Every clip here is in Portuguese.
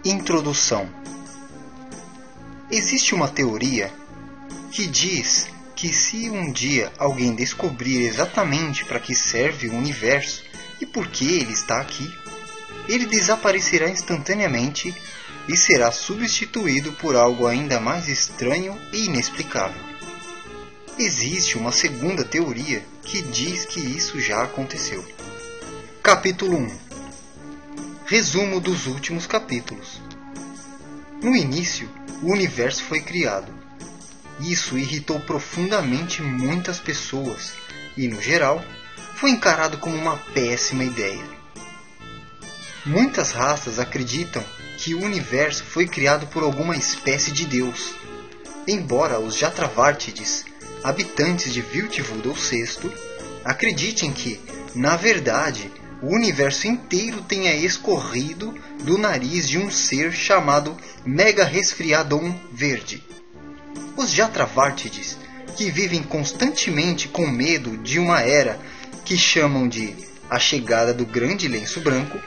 Introdução. Existe uma teoria que diz que se um dia alguém descobrir exatamente para que serve o universo e por que ele está aqui, ele desaparecerá instantaneamente e será substituído por algo ainda mais estranho e inexplicável. Existe uma segunda teoria que diz que isso já aconteceu. Capítulo 1. Resumo dos últimos capítulos. No início, o universo foi criado. Isso irritou profundamente muitas pessoas e, no geral, foi encarado como uma péssima ideia. Muitas raças acreditam que o universo foi criado por alguma espécie de Deus, embora os Jatravártides, habitantes de Viltivudal VI, acreditem que, na verdade, o universo inteiro tenha escorrido do nariz de um ser chamado Megaresfriadon Verde. Os Jatravártides, que vivem constantemente com medo de uma era que chamam de a chegada do Grande Lenço Branco,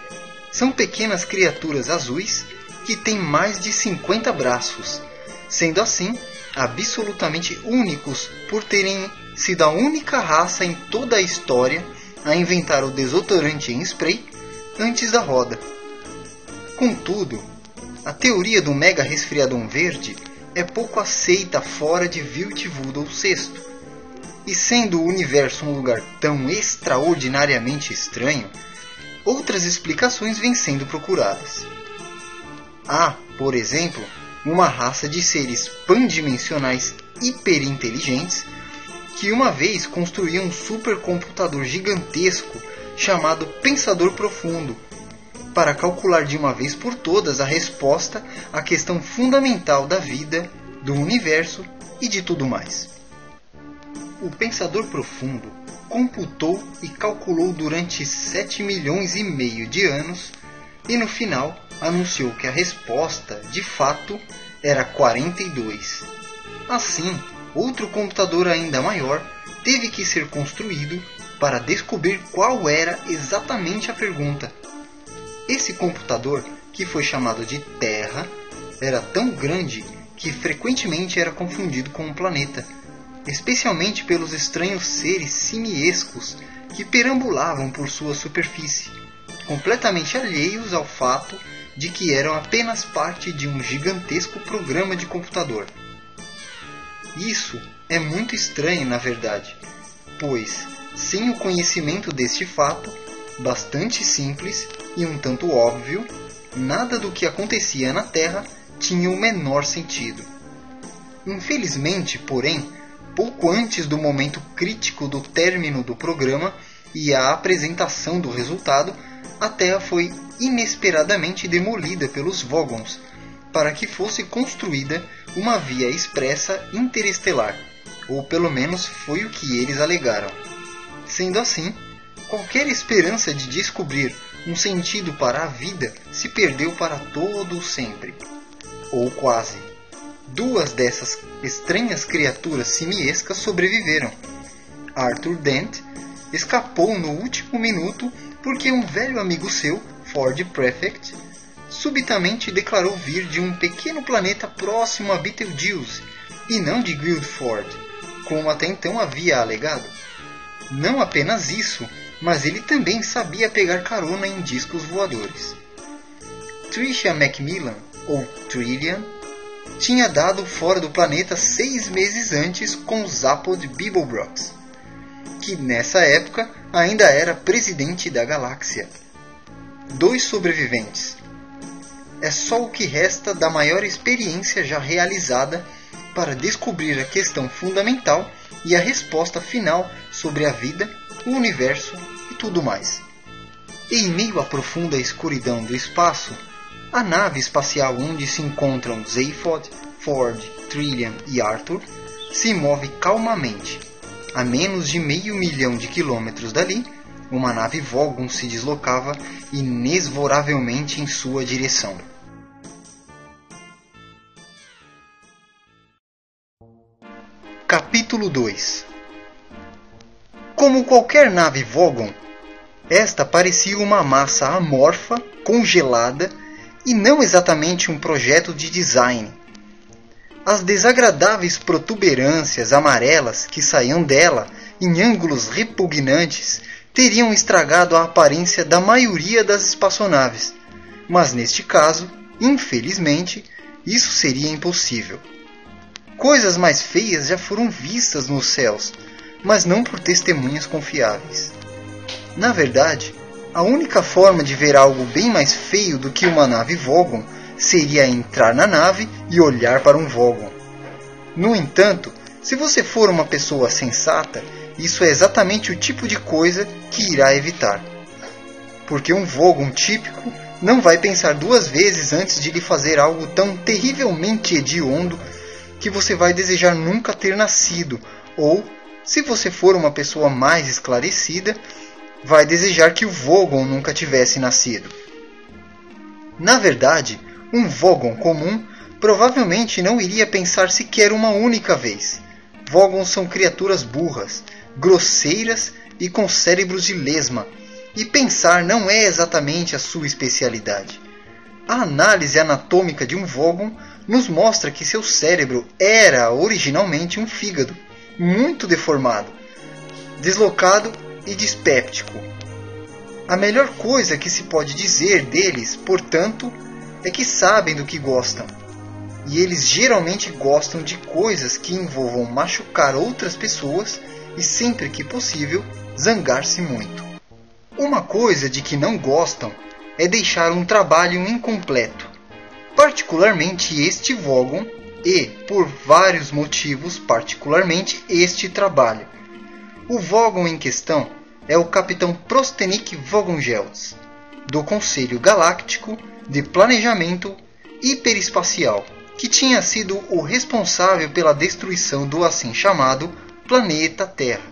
são pequenas criaturas azuis que têm mais de 50 braços, sendo assim absolutamente únicos por terem sido a única raça em toda a história a inventar o desodorante em spray antes da roda. Contudo, a teoria do Mega Resfriadon Verde é pouco aceita fora de Viltivudal VI, e sendo o universo um lugar tão extraordinariamente estranho, outras explicações vêm sendo procuradas. Há, por exemplo, uma raça de seres pandimensionais hiperinteligentes que uma vez construiu um supercomputador gigantesco chamado Pensador Profundo, para calcular de uma vez por todas a resposta à questão fundamental da vida, do universo e de tudo mais. O Pensador Profundo computou e calculou durante 7 milhões e meio de anos e no final anunciou que a resposta, de fato, era 42. Assim, outro computador ainda maior teve que ser construído para descobrir qual era exatamente a pergunta. Esse computador, que foi chamado de Terra, era tão grande que frequentemente era confundido com um planeta, especialmente pelos estranhos seres simiescos que perambulavam por sua superfície, completamente alheios ao fato de que eram apenas parte de um gigantesco programa de computador. Isso é muito estranho, na verdade, pois, sem o conhecimento deste fato, bastante simples e um tanto óbvio, nada do que acontecia na Terra tinha o menor sentido. Infelizmente, porém, pouco antes do momento crítico do término do programa e a apresentação do resultado, a Terra foi inesperadamente demolida pelos Vogons, para que fosse construída uma via expressa interestelar, ou pelo menos foi o que eles alegaram. Sendo assim, qualquer esperança de descobrir um sentido para a vida se perdeu para todo o sempre. Ou quase. 2 dessas estranhas criaturas simiescas sobreviveram. Arthur Dent escapou no último minuto porque um velho amigo seu, Ford Prefect, subitamente declarou vir de um pequeno planeta próximo a Betelgeuse, e não de Guildford, como até então havia alegado. Não apenas isso, mas ele também sabia pegar carona em discos voadores. Tricia Macmillan, ou Trillian, tinha dado fora do planeta 6 meses antes com Zaphod Beeblebrox, que nessa época ainda era presidente da galáxia. 2 sobreviventes. É só o que resta da maior experiência já realizada para descobrir a questão fundamental e a resposta final sobre a vida, o universo e tudo mais. Em meio à profunda escuridão do espaço, a nave espacial onde se encontram Zaphod, Ford, Trillian e Arthur se move calmamente. A menos de 500 mil de quilômetros dali, uma nave Vogon se deslocava inexoravelmente em sua direção. Capítulo 2. Como qualquer nave Vogon, esta parecia uma massa amorfa, congelada, e não exatamente um projeto de design. As desagradáveis protuberâncias amarelas que saíam dela em ângulos repugnantes teriam estragado a aparência da maioria das espaçonaves, mas neste caso, infelizmente, isso seria impossível. Coisas mais feias já foram vistas nos céus, mas não por testemunhas confiáveis. Na verdade, a única forma de ver algo bem mais feio do que uma nave Vogon seria entrar na nave e olhar para um Vogon. No entanto, se você for uma pessoa sensata, isso é exatamente o tipo de coisa que irá evitar. Porque um Vogon típico não vai pensar duas vezes antes de lhe fazer algo tão terrivelmente hediondo que você vai desejar nunca ter nascido, ou, se você for uma pessoa mais esclarecida, vai desejar que o Vogon nunca tivesse nascido. Na verdade, um Vogon comum provavelmente não iria pensar sequer uma única vez. Vogons são criaturas burras, grosseiras e com cérebros de lesma, e pensar não é exatamente a sua especialidade. A análise anatômica de um Vogon nos mostra que seu cérebro era originalmente um fígado, muito deformado, deslocado e dispéptico. A melhor coisa que se pode dizer deles, portanto, é que sabem do que gostam. E eles geralmente gostam de coisas que envolvam machucar outras pessoas e, sempre que possível, zangar-se muito. Uma coisa de que não gostam é deixar um trabalho incompleto, particularmente este Vogon e, por vários motivos, particularmente este trabalho. O Vogon em questão é o Capitão Prostenik Vogongelts, do Conselho Galáctico de Planejamento Hiperespacial, que tinha sido o responsável pela destruição do assim chamado planeta Terra.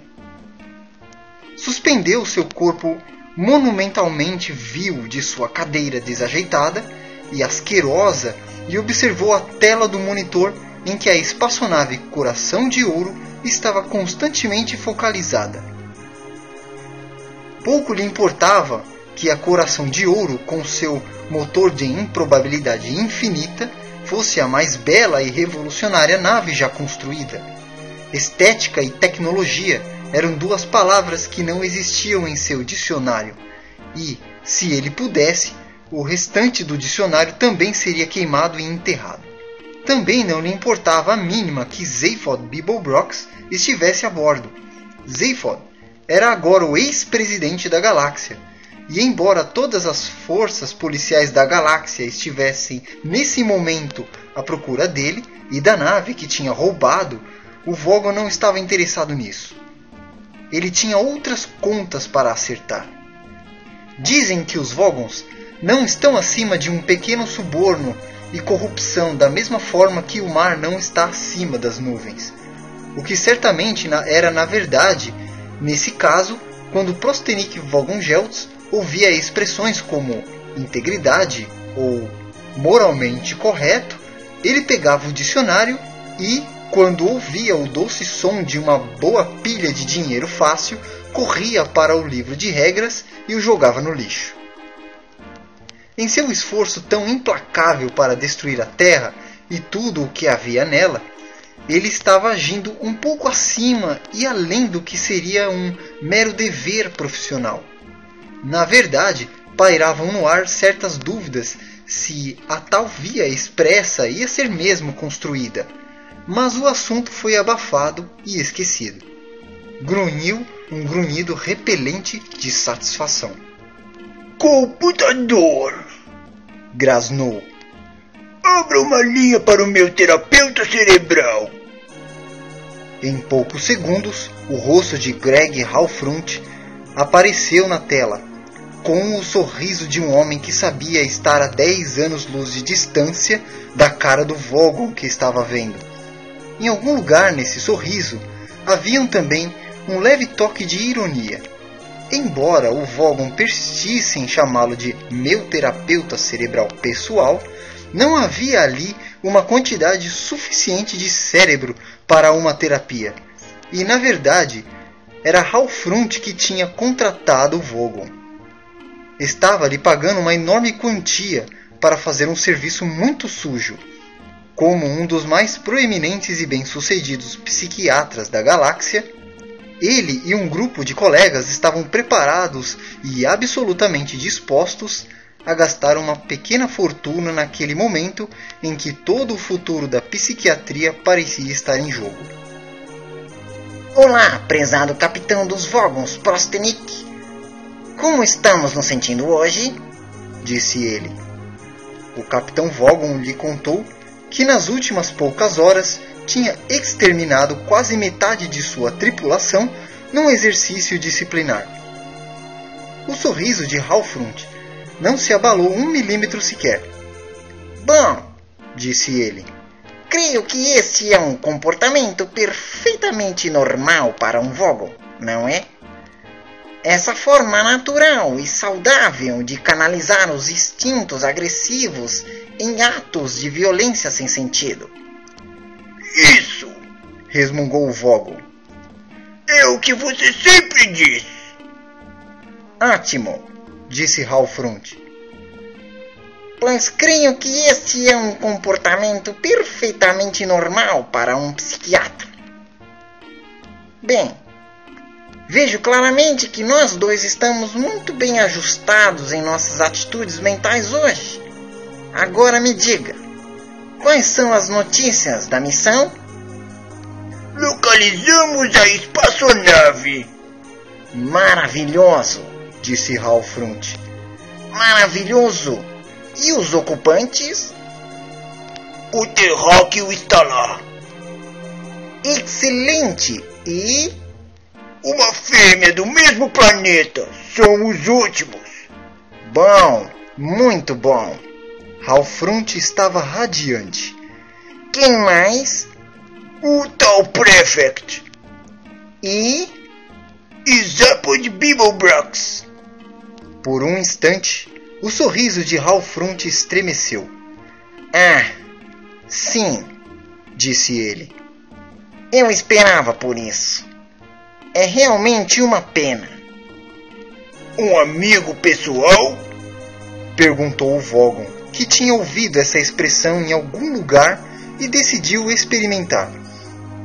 Suspendeu seu corpo monumentalmente vil de sua cadeira desajeitada e asquerosa e observou a tela do monitor em que a espaçonave Coração de Ouro estava constantemente focalizada. Pouco lhe importava que a Coração de Ouro, com seu motor de improbabilidade infinita, fosse a mais bela e revolucionária nave já construída. Estética e tecnologia eram duas palavras que não existiam em seu dicionário, e, se ele pudesse, o restante do dicionário também seria queimado e enterrado. Também não lhe importava a mínima que Zaphod Beeblebrox estivesse a bordo. Zaphod era agora o ex-presidente da galáxia, e embora todas as forças policiais da galáxia estivessem nesse momento à procura dele e da nave que tinha roubado, o Vogon não estava interessado nisso. Ele tinha outras contas para acertar. Dizem que os Vogons não estão acima de um pequeno suborno e corrupção da mesma forma que o mar não está acima das nuvens. O que certamente era na verdade, nesse caso, quando Prostenik Vogongelts ouvia expressões como integridade ou moralmente correto, ele pegava o dicionário e, quando ouvia o doce som de uma boa pilha de dinheiro fácil, corria para o livro de regras e o jogava no lixo. Em seu esforço tão implacável para destruir a Terra e tudo o que havia nela, ele estava agindo um pouco acima e além do que seria um mero dever profissional. Na verdade, pairavam no ar certas dúvidas se a tal via expressa ia ser mesmo construída, mas o assunto foi abafado e esquecido. Grunhiu um grunhido repelente de satisfação. Computador! Grasnou. Abra uma linha para o meu terapeuta cerebral. Em poucos segundos, o rosto de Greg Halfrunt apareceu na tela, com o sorriso de um homem que sabia estar a 10 anos-luz de distância da cara do Vogon que estava vendo. Em algum lugar nesse sorriso, havia também um leve toque de ironia. Embora o Vogon persistisse em chamá-lo de meu terapeuta cerebral pessoal, não havia ali uma quantidade suficiente de cérebro para uma terapia. E, na verdade, era Halfrunt que tinha contratado o Vogon. Estava lhe pagando uma enorme quantia, para fazer um serviço muito sujo. Como um dos mais proeminentes e bem-sucedidos psiquiatras da galáxia, ele e um grupo de colegas estavam preparados e absolutamente dispostos a gastar uma pequena fortuna naquele momento em que todo o futuro da psiquiatria parecia estar em jogo. Olá, prezado capitão dos Vogons, Prostenik. Como estamos nos sentindo hoje? Disse ele. O capitão Vogon lhe contou que nas últimas poucas horas tinha exterminado quase metade de sua tripulação num exercício disciplinar. O sorriso de Halfrund não se abalou 1 milímetro sequer. Bom, disse ele, creio que este é um comportamento perfeitamente normal para um Vogon, não é? Essa forma natural e saudável de canalizar os instintos agressivos em atos de violência sem sentido. Isso, resmungou o Vogon. É o que você sempre diz. Ótimo, disse Halfrund. Pois creio que este é um comportamento perfeitamente normal para um psiquiatra. Bem, vejo claramente que nós dois estamos muito bem ajustados em nossas atitudes mentais hoje. Agora me diga, quais são as notícias da missão? Localizamos a espaçonave. Maravilhoso, disse Halfrund. Maravilhoso. E os ocupantes? O terráqueo está lá. Excelente. E? Uma fêmea do mesmo planeta. São os últimos. Bom, muito bom. Halfrund estava radiante. Quem mais? O tal Prefect. E? Zapod Bibelbrax. Por um instante, o sorriso de Halfrund estremeceu. Ah, sim, disse ele. Eu esperava por isso. É realmente uma pena. Um amigo pessoal? Perguntou o Vogon, que tinha ouvido essa expressão em algum lugar e decidiu experimentar.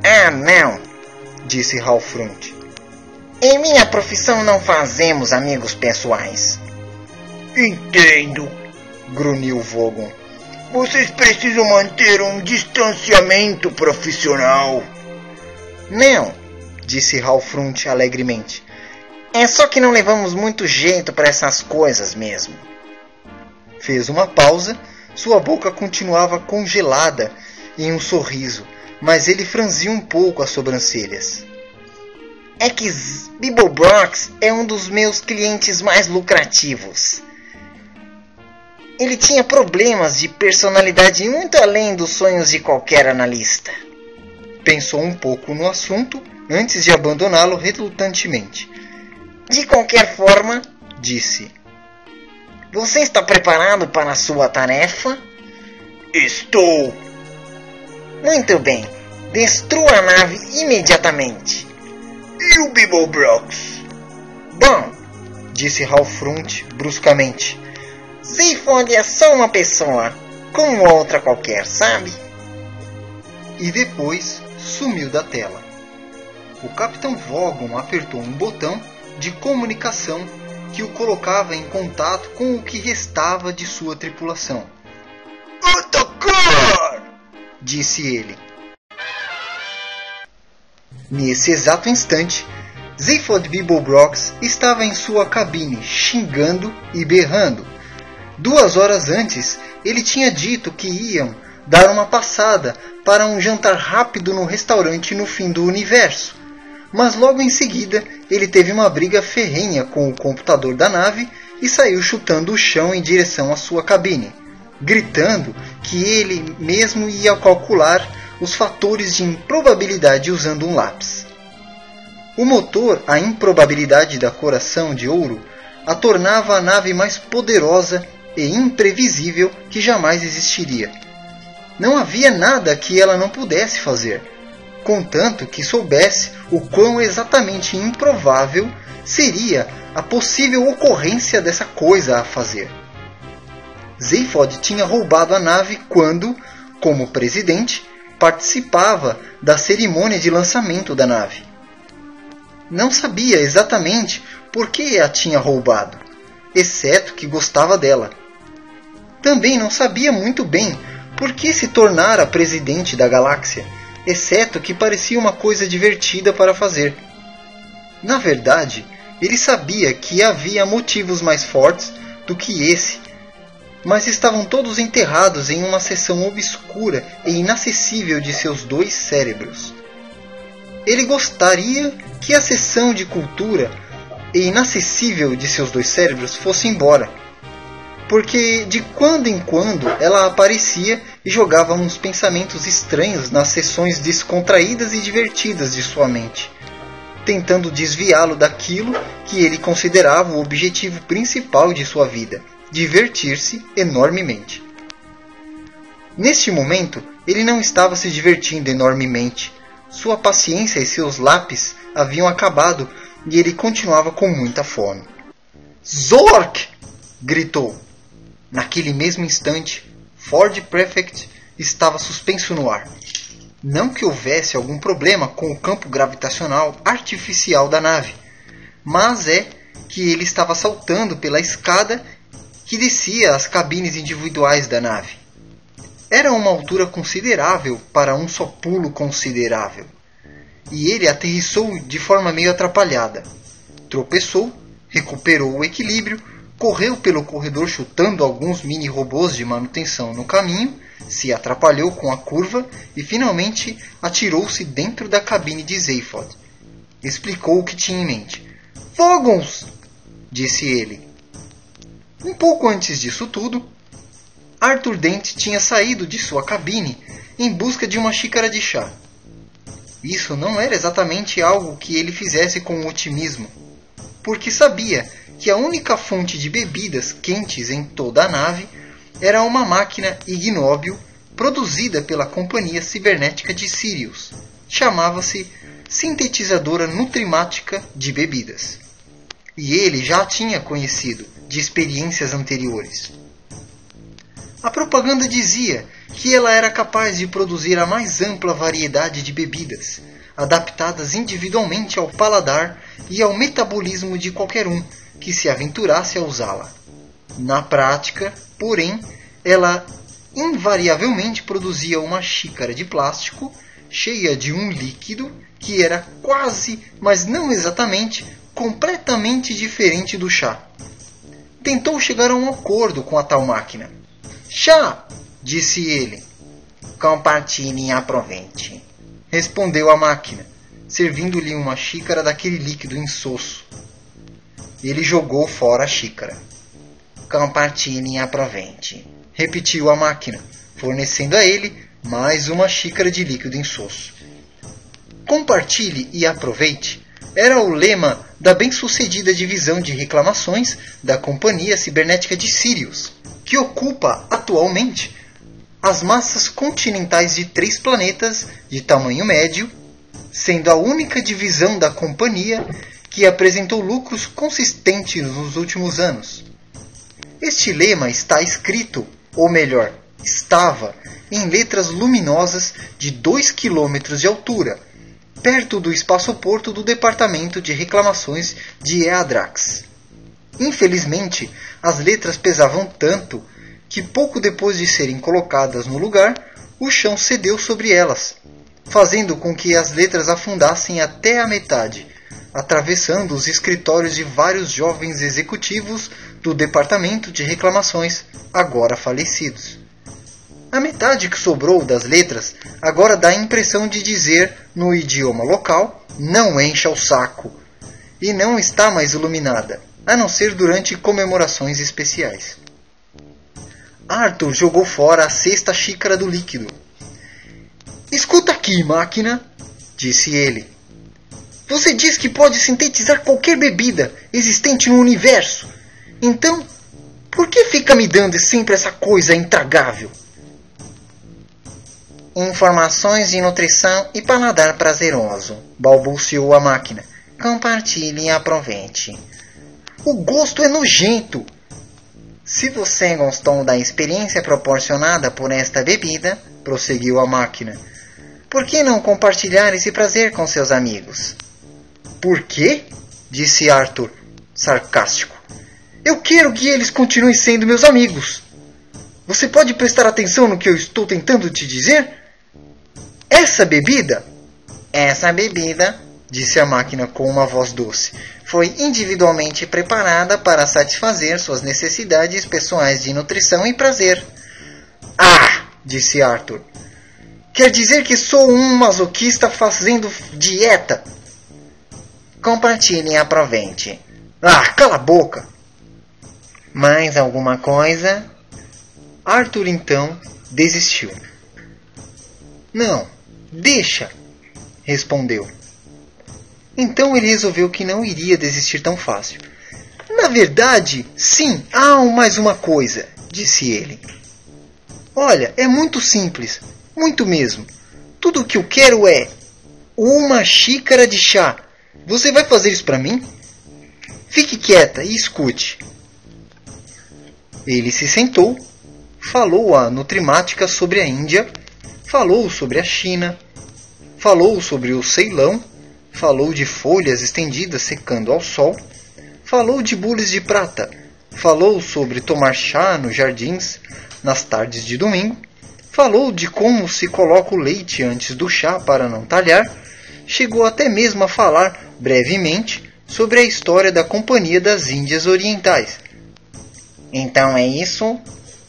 Ah, não, disse Halfrund. Em minha profissão não fazemos amigos pessoais. Entendo, grunhiu Vogon. Vocês precisam manter um distanciamento profissional. Não, disse Halfrund alegremente. É só que não levamos muito jeito para essas coisas mesmo. Fez uma pausa, sua boca continuava congelada em um sorriso, mas ele franziu um pouco as sobrancelhas. É que Bibelbrax é um dos meus clientes mais lucrativos. Ele tinha problemas de personalidade muito além dos sonhos de qualquer analista. Pensou um pouco no assunto antes de abandoná-lo relutantemente. De qualquer forma, disse, você está preparado para a sua tarefa? Estou. Muito bem. Destrua a nave imediatamente. E o Bibelbrax? Bom, disse Halfrund bruscamente. Zapod é só uma pessoa, como outra qualquer, sabe? E depois sumiu da tela. O capitão Vogon apertou um botão de comunicação que o colocava em contato com o que restava de sua tripulação. Atacar! Disse ele. Nesse exato instante, Zapod Bibelbrax estava em sua cabine, xingando e berrando. 2 horas antes, ele tinha dito que iam dar uma passada para um jantar rápido no restaurante no fim do universo. Mas logo em seguida, ele teve uma briga ferrenha com o computador da nave e saiu chutando o chão em direção à sua cabine, gritando que ele mesmo ia calcular os fatores de improbabilidade usando um lápis. O motor, a improbabilidade da coração de ouro, a tornava a nave mais poderosa e imprevisível que jamais existiria. Não havia nada que ela não pudesse fazer, contanto que soubesse o quão exatamente improvável seria a possível ocorrência dessa coisa a fazer. Zaphod tinha roubado a nave quando, como presidente, participava da cerimônia de lançamento da nave. Não sabia exatamente por que a tinha roubado, exceto que gostava dela. Também não sabia muito bem por que se tornara presidente da galáxia, exceto que parecia uma coisa divertida para fazer. Na verdade, ele sabia que havia motivos mais fortes do que esse, mas estavam todos enterrados em uma seção obscura e inacessível de seus 2 cérebros. Ele gostaria que a seção de cultura e inacessível de seus 2 cérebros fosse embora, porque de quando em quando ela aparecia e jogava uns pensamentos estranhos nas sessões descontraídas e divertidas de sua mente, tentando desviá-lo daquilo que ele considerava o objetivo principal de sua vida: divertir-se enormemente. Neste momento, ele não estava se divertindo enormemente. Sua paciência e seus lápis haviam acabado e ele continuava com muita fome. "Zork!" gritou. Naquele mesmo instante, Ford Prefect estava suspenso no ar. Não que houvesse algum problema com o campo gravitacional artificial da nave, mas é que ele estava saltando pela escada que descia as cabines individuais da nave. Era uma altura considerável para um só pulo considerável, e ele aterrissou de forma meio atrapalhada. Tropeçou, recuperou o equilíbrio, correu pelo corredor chutando alguns mini-robôs de manutenção no caminho, se atrapalhou com a curva e finalmente atirou-se dentro da cabine de Zaphod. Explicou o que tinha em mente. "Vogons!" disse ele. Um pouco antes disso tudo, Arthur Dent tinha saído de sua cabine em busca de uma xícara de chá. Isso não era exatamente algo que ele fizesse com otimismo, porque sabia que a única fonte de bebidas quentes em toda a nave era uma máquina ignóbil produzida pela companhia cibernética de Sirius. Chamava-se Sintetizadora Nutrimática de Bebidas. E ele já a tinha conhecido de experiências anteriores. A propaganda dizia que ela era capaz de produzir a mais ampla variedade de bebidas, adaptadas individualmente ao paladar e ao metabolismo de qualquer um que se aventurasse a usá-la. Na prática, porém, ela invariavelmente produzia uma xícara de plástico cheia de um líquido que era quase, mas não exatamente, completamente diferente do chá. Tentou chegar a um acordo com a tal máquina. "Chá!" disse ele. "Compartilhe e aproveite", respondeu a máquina, servindo-lhe uma xícara daquele líquido insosso. Ele jogou fora a xícara. "Compartilhe e aproveite", repetiu a máquina, fornecendo a ele mais uma xícara de líquido insosso. "Compartilhe e aproveite" era o lema da bem-sucedida divisão de reclamações da Companhia Cibernética de Sirius, que ocupa atualmente as massas continentais de 3 planetas de tamanho médio, sendo a única divisão da companhia que apresentou lucros consistentes nos últimos anos. Este lema está escrito, ou melhor, estava, em letras luminosas de 2 km de altura, perto do espaçoporto do Departamento de Reclamações de Eadrax. Infelizmente, as letras pesavam tanto que pouco depois de serem colocadas no lugar, o chão cedeu sobre elas, fazendo com que as letras afundassem até a metade, atravessando os escritórios de vários jovens executivos do Departamento de Reclamações, agora falecidos. A metade que sobrou das letras agora dá a impressão de dizer, no idioma local, "não encha o saco", e não está mais iluminada, a não ser durante comemorações especiais. Arthur jogou fora a 6ª xícara do líquido. "Escuta aqui, máquina", disse ele. "Você diz que pode sintetizar qualquer bebida existente no universo. Então, por que fica me dando sempre essa coisa intragável?" "Informações de nutrição e paladar prazeroso", balbuciou a máquina. "Compartilhe e aproveite." "O gosto é nojento." Se você gostou da experiência proporcionada por esta bebida, prosseguiu a máquina, por que não compartilhar esse prazer com seus amigos? Por quê? Disse Arthur, sarcástico. Eu quero que eles continuem sendo meus amigos. Você pode prestar atenção no que eu estou tentando te dizer? Essa bebida, disse a máquina com uma voz doce, foi individualmente preparada para satisfazer suas necessidades pessoais de nutrição e prazer. Ah, disse Arthur. Quer dizer que sou um masoquista fazendo dieta? Compartilhe e aproveite. Ah, cala a boca! Mais alguma coisa? Arthur então desistiu. Não, deixa, respondeu. Então ele resolveu que não iria desistir tão fácil. Na verdade, sim, há mais uma coisa, disse ele. Olha, é muito simples, muito mesmo. Tudo o que eu quero é uma xícara de chá. Você vai fazer isso para mim? Fique quieta e escute. Ele se sentou, falou a nutrimática sobre a Índia, falou sobre a China, falou sobre o Ceilão, falou de folhas estendidas secando ao sol, falou de bules de prata, falou sobre tomar chá nos jardins nas tardes de domingo, falou de como se coloca o leite antes do chá para não talhar, chegou até mesmo a falar brevemente sobre a história da Companhia das Índias Orientais. Então é isso?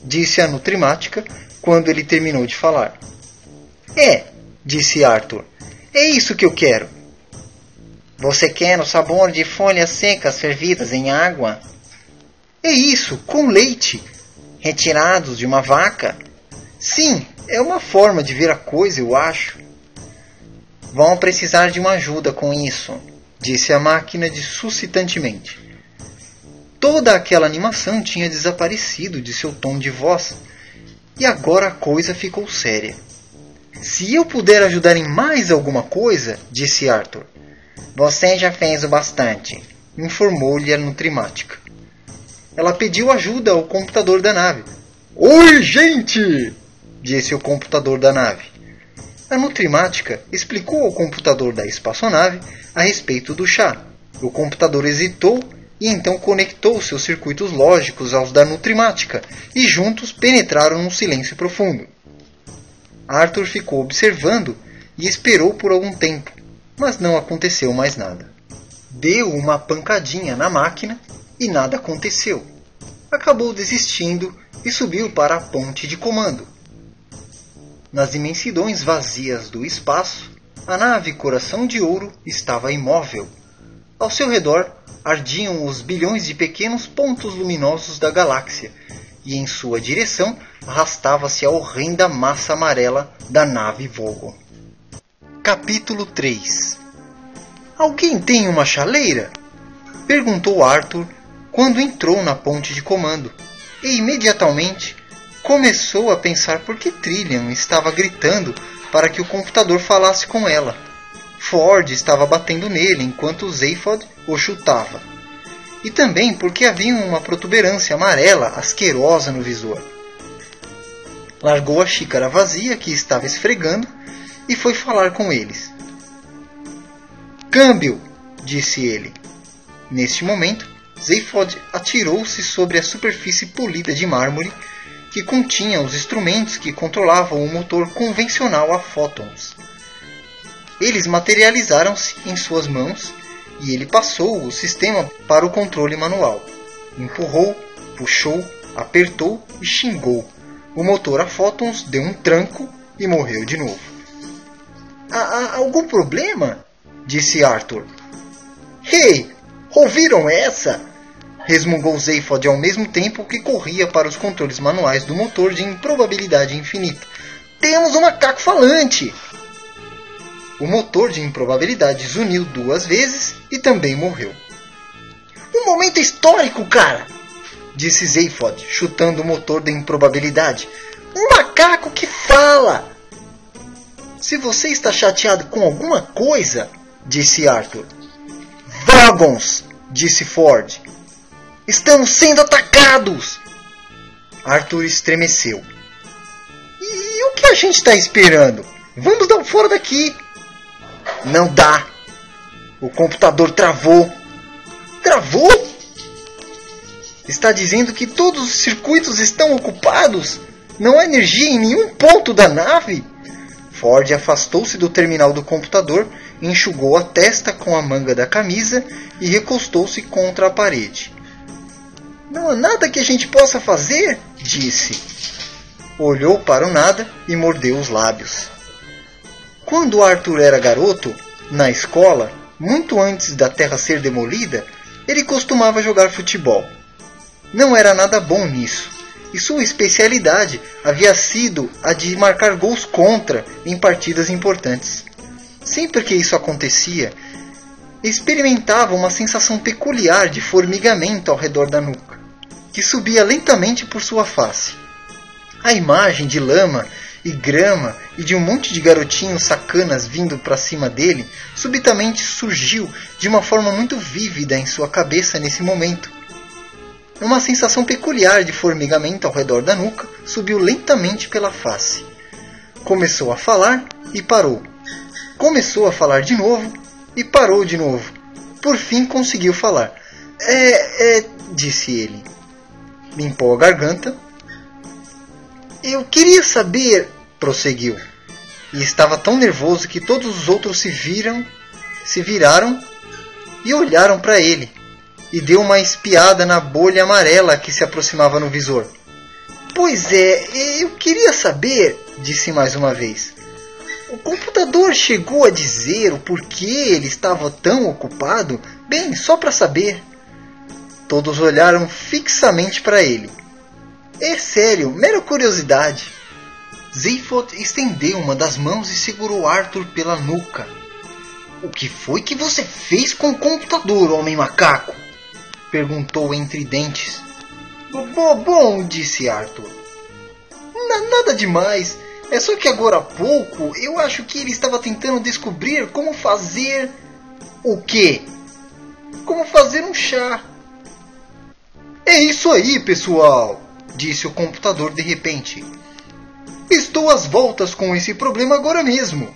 Disse a nutrimática quando ele terminou de falar. É, disse Arthur, é isso que eu quero. Você quer o sabor de folhas secas fervidas em água? É isso, com leite. Retirados de uma vaca? Sim, é uma forma de ver a coisa, eu acho. Vão precisar de uma ajuda com isso, disse a máquina suscitantemente. Toda aquela animação tinha desaparecido de seu tom de voz, e agora a coisa ficou séria. Se eu puder ajudar em mais alguma coisa, disse Arthur. Você já fez o bastante, informou-lhe a nutrimática. Ela pediu ajuda ao computador da nave. Oi, gente! Disse o computador da nave. A nutrimática explicou ao computador da espaçonave a respeito do chá. O computador hesitou e então conectou seus circuitos lógicos aos da nutrimática e juntos penetraram num silêncio profundo. Arthur ficou observando e esperou por algum tempo, mas não aconteceu mais nada. Deu uma pancadinha na máquina e nada aconteceu. Acabou desistindo e subiu para a ponte de comando. Nas imensidões vazias do espaço, a nave Coração de Ouro estava imóvel. Ao seu redor ardiam os bilhões de pequenos pontos luminosos da galáxia, e em sua direção arrastava-se a horrenda massa amarela da nave Vogon. Capítulo 3. Alguém tem uma chaleira? Perguntou Arthur quando entrou na ponte de comando, e imediatamente começou a pensar por que Trillian estava gritando para que o computador falasse com ela. Ford estava batendo nele enquanto Zaphod o chutava. E também porque havia uma protuberância amarela asquerosa no visor. Largou a xícara vazia que estava esfregando e foi falar com eles. Câmbio, disse ele. Neste momento, Zaphod atirou-se sobre a superfície polida de mármore que continha os instrumentos que controlavam o motor convencional a fótons. Eles materializaram-se em suas mãos e ele passou o sistema para o controle manual. Empurrou, puxou, apertou e xingou. O motor a fótons deu um tranco e morreu de novo. Há algum problema? Disse Arthur. Hey, ouviram essa? Resmungou Zaphod ao mesmo tempo que corria para os controles manuais do motor de improbabilidade infinita. Temos um macaco falante! O motor de improbabilidade zuniu 2 vezes e também morreu. Um momento histórico, cara! Disse Zaphod, chutando o motor da improbabilidade. Um macaco que fala! Se você está chateado com alguma coisa, disse Arthur. Vagons, disse Ford. Estamos sendo atacados! Arthur estremeceu. E o que a gente está esperando? Vamos dar fora daqui. Não dá. O computador travou. Travou? Está dizendo que todos os circuitos estão ocupados? Não há energia em nenhum ponto da nave? Ford afastou-se do terminal do computador, enxugou a testa com a manga da camisa e recostou-se contra a parede. Não há nada que a gente possa fazer, disse. Olhou para o nada e mordeu os lábios. Quando Arthur era garoto, na escola, muito antes da Terra ser demolida, ele costumava jogar futebol. Não era nada bom nisso, e sua especialidade havia sido a de marcar gols contra em partidas importantes. Sempre que isso acontecia, experimentava uma sensação peculiar de formigamento ao redor da nuca, que subia lentamente por sua face. A imagem de lama e grama e de um monte de garotinhos sacanas vindo para cima dele subitamente surgiu de uma forma muito vívida em sua cabeça nesse momento. Uma sensação peculiar de formigamento ao redor da nuca subiu lentamente pela face. Começou a falar e parou. Começou a falar de novo e parou de novo. Por fim conseguiu falar. Disse ele. Limpou a garganta. Eu queria saber, prosseguiu. E estava tão nervoso que todos os outros se viraram e olharam para ele. E deu uma espiada na bolha amarela que se aproximava no visor. Pois é, eu queria saber, disse mais uma vez. O computador chegou a dizer o porquê ele estava tão ocupado? Bem, só para saber. Todos olharam fixamente para ele. É sério, mera curiosidade. Zaphod estendeu uma das mãos e segurou Arthur pela nuca. O que foi que você fez com o computador, homem macaco? Perguntou entre dentes. Bom, disse Arthur. Nada demais. É só que agora há pouco eu acho que ele estava tentando descobrir como fazer... O quê? Como fazer um chá. É isso aí, pessoal, disse o computador de repente. Estou às voltas com esse problema agora mesmo.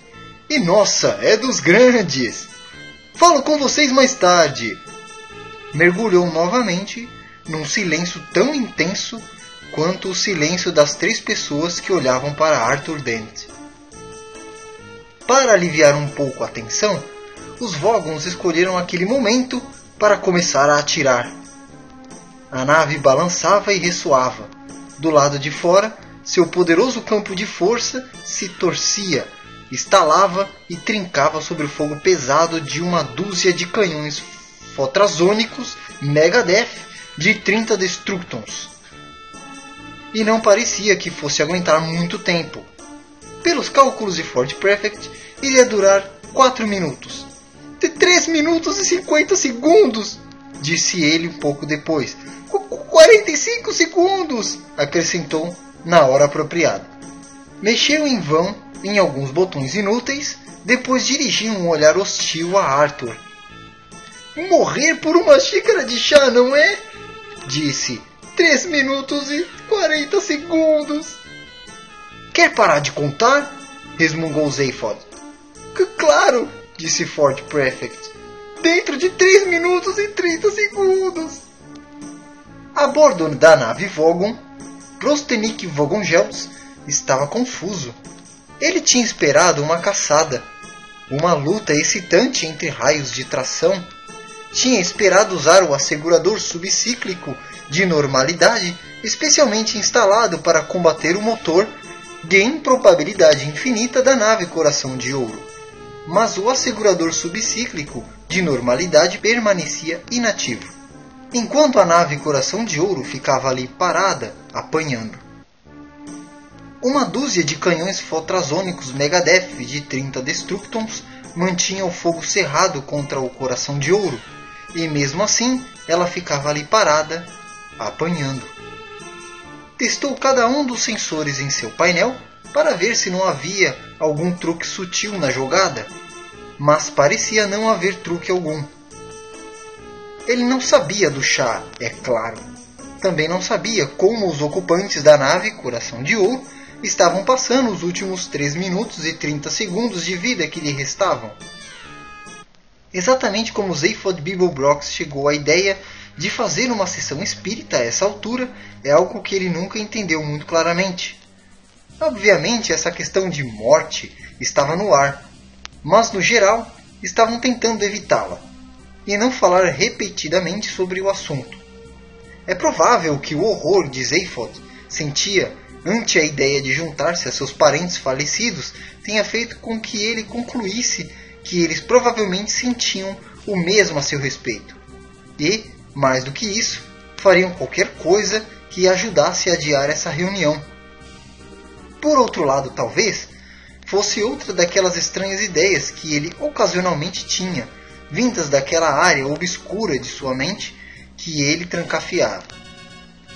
E nossa, é dos grandes. Falo com vocês mais tarde. Mergulhou novamente num silêncio tão intenso quanto o silêncio das 3 pessoas que olhavam para Arthur Dent. Para aliviar um pouco a tensão, os Vogons escolheram aquele momento para começar a atirar. A nave balançava e ressoava. Do lado de fora, seu poderoso campo de força se torcia, estalava e trincava sob o fogo pesado de uma dúzia de canhões fotrazônicos Megadeth de 30 Destructons. E não parecia que fosse aguentar muito tempo. Pelos cálculos de Ford Prefect, iria durar 4 minutos. De 3 minutos e 50 segundos, disse ele um pouco depois. 45 segundos, acrescentou na hora apropriada. Mexeu em vão em alguns botões inúteis, depois dirigiu um olhar hostil a Arthur. Morrer por uma xícara de chá, não é? Disse. 3 minutos e 40 segundos. Quer parar de contar? Resmungou Zaphod. Claro, disse Ford Prefect. Dentro de 3 minutos e 30 segundos. A bordo da nave Vogon, Prostenik Vogongels estava confuso. Ele tinha esperado uma caçada, uma luta excitante entre raios de tração. Tinha esperado usar o assegurador subcíclico de normalidade, especialmente instalado para combater o motor de improbabilidade infinita da nave Coração de Ouro. Mas o assegurador subcíclico de normalidade permanecia inativo, enquanto a nave Coração de Ouro ficava ali parada, apanhando. Uma dúzia de canhões fotrazônicos Megadeth de 30 Destructons mantinha o fogo cerrado contra o Coração de Ouro, e mesmo assim ela ficava ali parada, apanhando. Testou cada um dos sensores em seu painel para ver se não havia algum truque sutil na jogada, mas parecia não haver truque algum. Ele não sabia do chá, é claro. também não sabia como os ocupantes da nave Coração de Ouro estavam passando os últimos 3 minutos e 30 segundos de vida que lhe restavam. Exatamente como Zaphod Beeblebrox chegou à ideia de fazer uma sessão espírita a essa altura é algo que ele nunca entendeu muito claramente. Obviamente essa questão de morte estava no ar, mas no geral estavam tentando evitá-la e não falar repetidamente sobre o assunto. É provável que o horror de Zaphod sentia ante a ideia de juntar-se a seus parentes falecidos tenha feito com que ele concluísse que eles provavelmente sentiam o mesmo a seu respeito. E, mais do que isso, fariam qualquer coisa que ajudasse a adiar essa reunião. Por outro lado, talvez, fosse outra daquelas estranhas ideias que ele ocasionalmente tinha, vindas daquela área obscura de sua mente que ele trancafiava.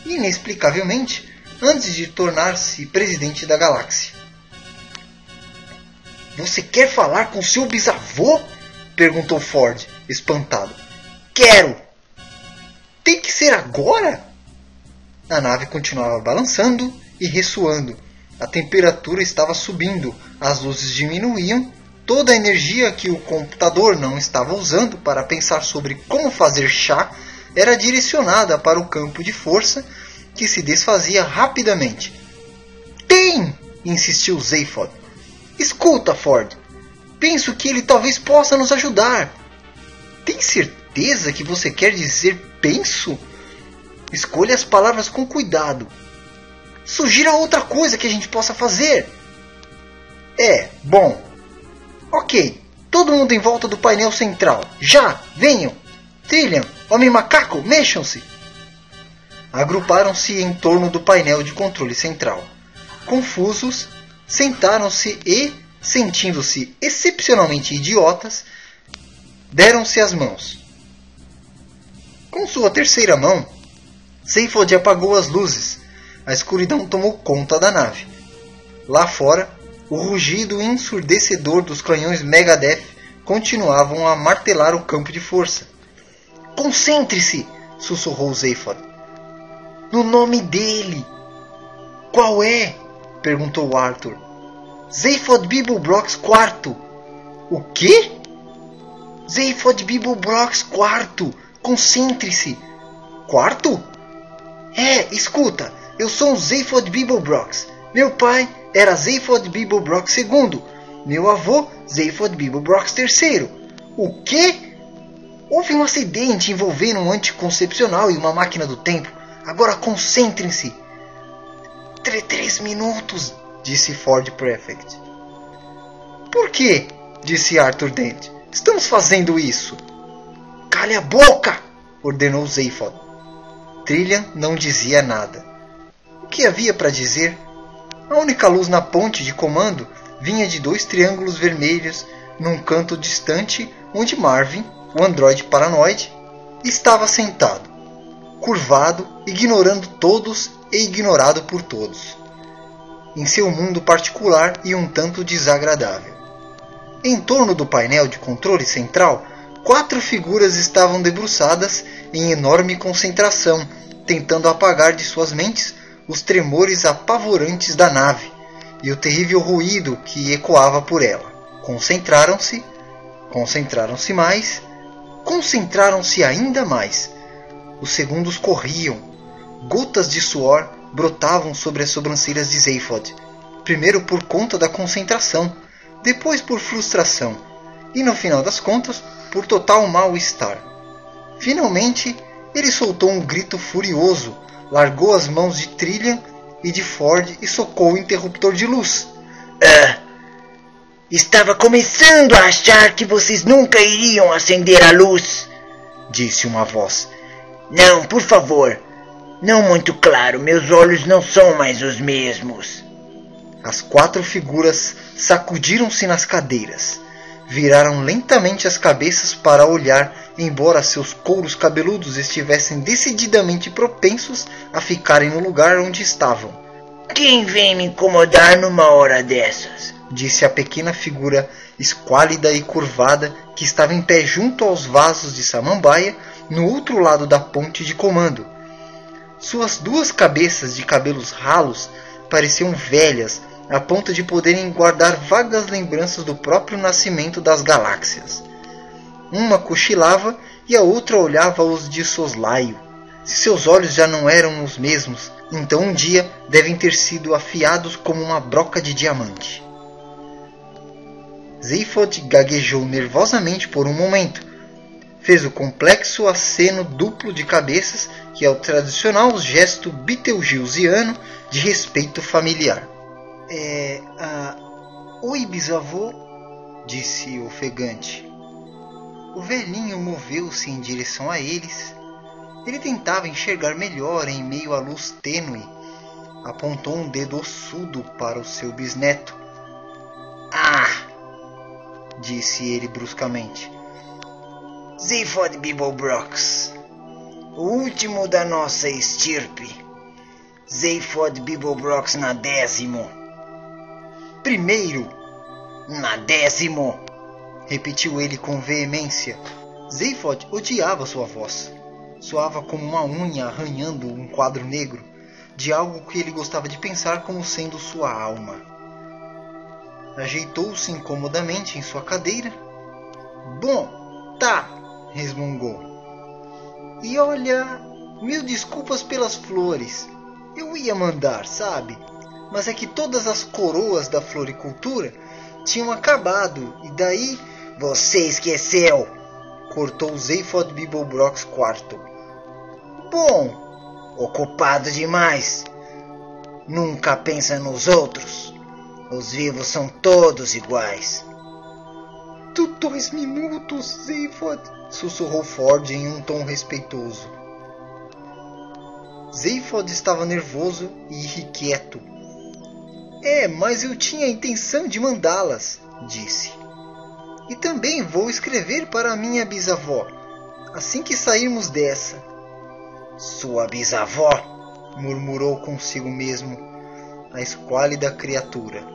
Inexplicavelmente, antes de tornar-se presidente da galáxia. Você quer falar com seu bisavô? Perguntou Ford, espantado. Quero! Tem que ser agora? A nave continuava balançando e ressoando. A temperatura estava subindo, as luzes diminuíam, toda a energia que o computador não estava usando para pensar sobre como fazer chá era direcionada para o campo de força que se desfazia rapidamente. Tem! Insistiu Zaphod. Escuta, Ford. Penso que ele talvez possa nos ajudar. Tem certeza que você quer dizer penso? Escolha as palavras com cuidado. Sugira outra coisa que a gente possa fazer. Bom. Ok, todo mundo em volta do painel central. Já, venham. Trillian, Homem-Macaco, mexam-se. Agruparam-se em torno do painel de controle central. Confusos, sentaram-se e, sentindo-se excepcionalmente idiotas, deram-se as mãos. Com sua terceira mão, Zaphod apagou as luzes. A escuridão tomou conta da nave. Lá fora, o rugido ensurdecedor dos canhões Megadeth continuavam a martelar o campo de força. Concentre-se! Sussurrou Zaphod. No nome dele! Qual é? Perguntou Arthur. Zaphod Beeblebrox IV. O quê? Zaphod Beeblebrox IV. Concentre-se. Quarto? Escuta. Eu sou o Zaphod Beeblebrox. Meu pai era Zaphod Beeblebrox II. Meu avô, Zaphod Beeblebrox III. O quê? Houve um acidente envolvendo um anticoncepcional e uma máquina do tempo. Agora concentrem-se. 3 minutos, disse Ford Prefect. Por quê? Disse Arthur Dent. Estamos fazendo isso. Cale a boca! Ordenou Zaphod. Trillian não dizia nada. O que havia para dizer? A única luz na ponte de comando vinha de 2 triângulos vermelhos num canto distante onde Marvin, o androide paranoide, estava sentado, curvado, ignorando todos e ignorado por todos, em seu mundo particular e um tanto desagradável. Em torno do painel de controle central, 4 figuras estavam debruçadas em enorme concentração, tentando apagar de suas mentes os tremores apavorantes da nave e o terrível ruído que ecoava por ela. Concentraram-se mais, concentraram-se ainda mais. Os segundos corriam. Gotas de suor brotavam sobre as sobrancelhas de Zaphod, primeiro por conta da concentração, depois por frustração, e no final das contas, por total mal-estar. Finalmente, ele soltou um grito furioso, largou as mãos de Trillian e de Ford e socou o interruptor de luz. Estava começando a achar que vocês nunca iriam acender a luz, disse uma voz. Não, por favor. Não muito claro, meus olhos não são mais os mesmos. As 4 figuras sacudiram-se nas cadeiras. Viraram lentamente as cabeças para olhar, embora seus couros cabeludos estivessem decididamente propensos a ficarem no lugar onde estavam. Quem vem me incomodar numa hora dessas? Disse a pequena figura esquálida e curvada que estava em pé junto aos vasos de samambaia no outro lado da ponte de comando. Suas 2 cabeças de cabelos ralos pareciam velhas, a ponto de poderem guardar vagas lembranças do próprio nascimento das galáxias. Uma cochilava e a outra olhava-os de soslaio. Se seus olhos já não eram os mesmos, então um dia devem ter sido afiados como uma broca de diamante. Zephod gaguejou nervosamente por um momento. Fez o complexo aceno duplo de cabeças, que é o tradicional gesto betelgeusiano de respeito familiar. Oi, bisavô, disse ofegante. O velhinho moveu-se em direção a eles. Ele tentava enxergar melhor em meio à luz tênue. Apontou um dedo ossudo para o seu bisneto. Disse ele bruscamente. Zephod Beeblebrox, o último da nossa estirpe. Zephod Beeblebrox na 10º. Primeiro, na 10º, repetiu ele com veemência. Zephod odiava sua voz. Soava como uma unha arranhando um quadro negro, de algo que ele gostava de pensar como sendo sua alma. Ajeitou-se incomodamente em sua cadeira. Bom, tá, resmungou. E olha, mil desculpas pelas flores. Eu ia mandar, sabe? Mas é que todas as coroas da floricultura tinham acabado, e daí... Você esqueceu! Cortou Zephod Beeblebrox IV. Bom, ocupado demais. Nunca pensa nos outros. Os vivos são todos iguais. 2 minutos, Zephod, sussurrou Ford em um tom respeitoso. Zephod estava nervoso e irrequieto. Mas eu tinha a intenção de mandá-las, disse. E também vou escrever para a minha bisavó, assim que sairmos dessa. Sua bisavó? Murmurou consigo mesmo a esquálida criatura.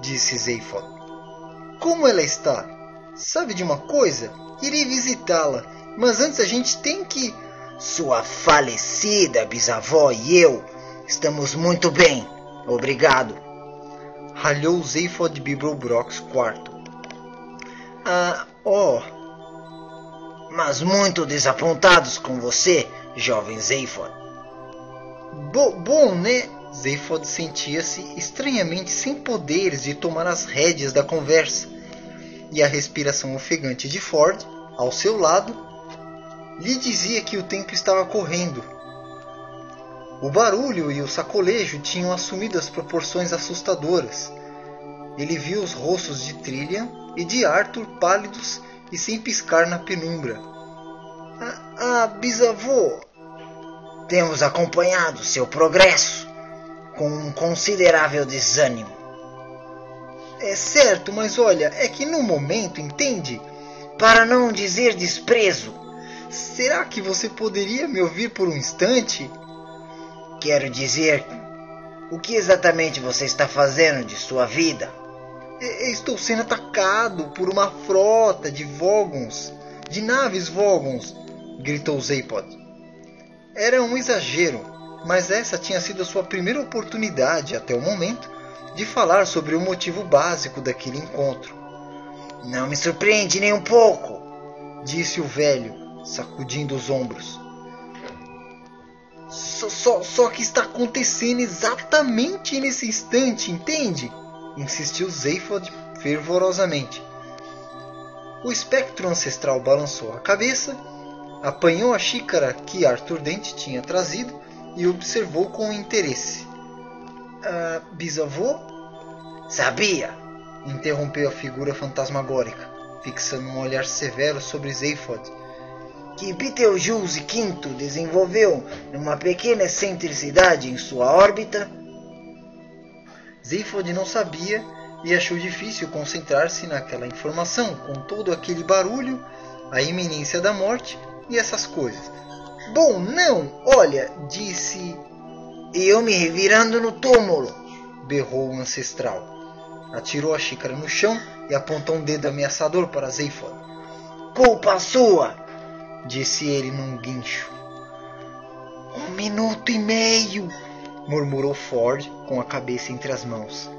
Disse Zephod. Como ela está? Sabe de uma coisa? Irei visitá-la, mas antes a gente tem que... Sua falecida bisavó e eu estamos muito bem, obrigado. Ralhou Zephod Beeblebrox IV. Mas muito desapontados com você, jovem Zephod. Bom, né? Zephod sentia-se estranhamente sem poderes de tomar as rédeas da conversa, e a respiração ofegante de Ford, ao seu lado, lhe dizia que o tempo estava correndo. O barulho e o sacolejo tinham assumido as proporções assustadoras. Ele viu os rostos de Trillian e de Arthur pálidos e sem piscar na penumbra. Bisavô, temos acompanhado seu progresso com um considerável desânimo. É certo, mas olha, é que no momento, entende? Para não dizer desprezo. Será que você poderia me ouvir por um instante? Quero dizer, o que exatamente você está fazendo de sua vida? Estou sendo atacado por uma frota de Vogons, de naves Vogons, gritou Zephod. Era um exagero, mas essa tinha sido a sua primeira oportunidade, até o momento, de falar sobre o motivo básico daquele encontro. Não me surpreende nem um pouco, disse o velho, sacudindo os ombros. Só que está acontecendo exatamente nesse instante, entende? Insistiu Zephod fervorosamente. O espectro ancestral balançou a cabeça, apanhou a xícara que Arthur Dent tinha trazido e observou com interesse. Bisavô? Sabia, interrompeu a figura fantasmagórica, fixando um olhar severo sobre Zephod, que Betelgeuse V desenvolveu uma pequena excentricidade em sua órbita. Zephod não sabia e achou difícil concentrar-se naquela informação, com todo aquele barulho, a iminência da morte e essas coisas. Bom, não, olha, disse... Eu me revirando no túmulo, berrou o ancestral. Atirou a xícara no chão e apontou um dedo ameaçador para Zephod. Culpa sua, disse ele num guincho. 1 minuto e meio, murmurou Ford com a cabeça entre as mãos.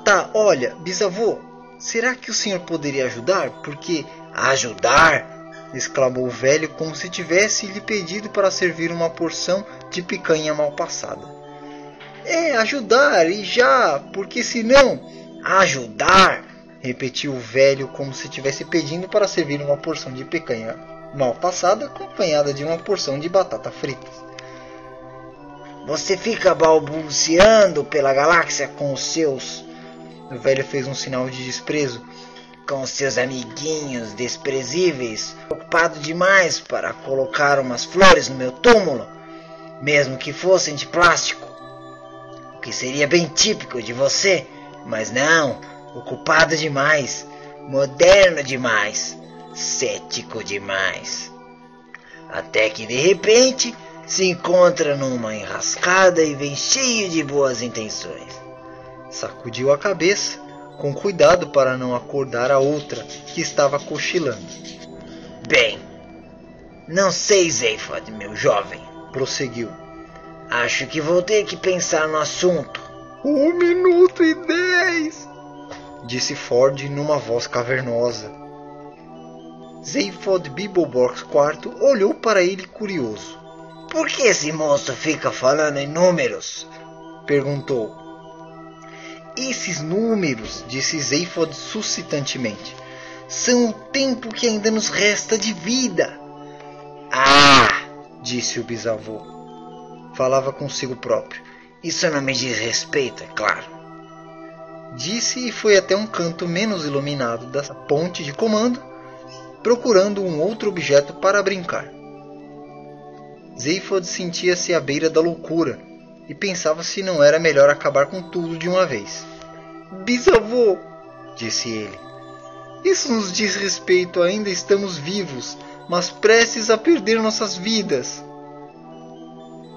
Tá, olha, bisavô, será que o senhor poderia ajudar? Porque... Ajudar? Exclamou o velho como se tivesse lhe pedido para servir uma porção de picanha mal passada. Ajudar, e já, porque senão... Ajudar? Repetiu o velho como se estivesse pedindo para servir uma porção de picanha mal passada acompanhada de uma porção de batata fritas. Você fica balbuciando pela galáxia com os seus... O velho fez um sinal de desprezo. Com os seus amiguinhos desprezíveis, ocupado demais para colocar umas flores no meu túmulo, mesmo que fossem de plástico. O que seria bem típico de você, mas não, ocupado demais, moderno demais, cético demais. Até que de repente se encontra numa enrascada e vem cheio de boas intenções. Sacudiu a cabeça, com cuidado para não acordar a outra que estava cochilando. Bem, não sei, Zaphod, meu jovem, prosseguiu. Acho que vou ter que pensar no assunto. 1 minuto e 10, disse Ford numa voz cavernosa. Zaphod Beeblebrox IV olhou para ele curioso. Por que esse moço fica falando em números? Perguntou. Esses números, disse Zaphod suscitantemente, são o tempo que ainda nos resta de vida. Ah, disse o bisavô. Falava consigo próprio. Isso não me diz respeito, é claro. Disse e foi até um canto menos iluminado da ponte de comando, procurando um outro objeto para brincar. Zaphod sentia-se à beira da loucura e pensava se não era melhor acabar com tudo de uma vez. Bisavô, disse ele, isso nos diz respeito, ainda estamos vivos, mas prestes a perder nossas vidas.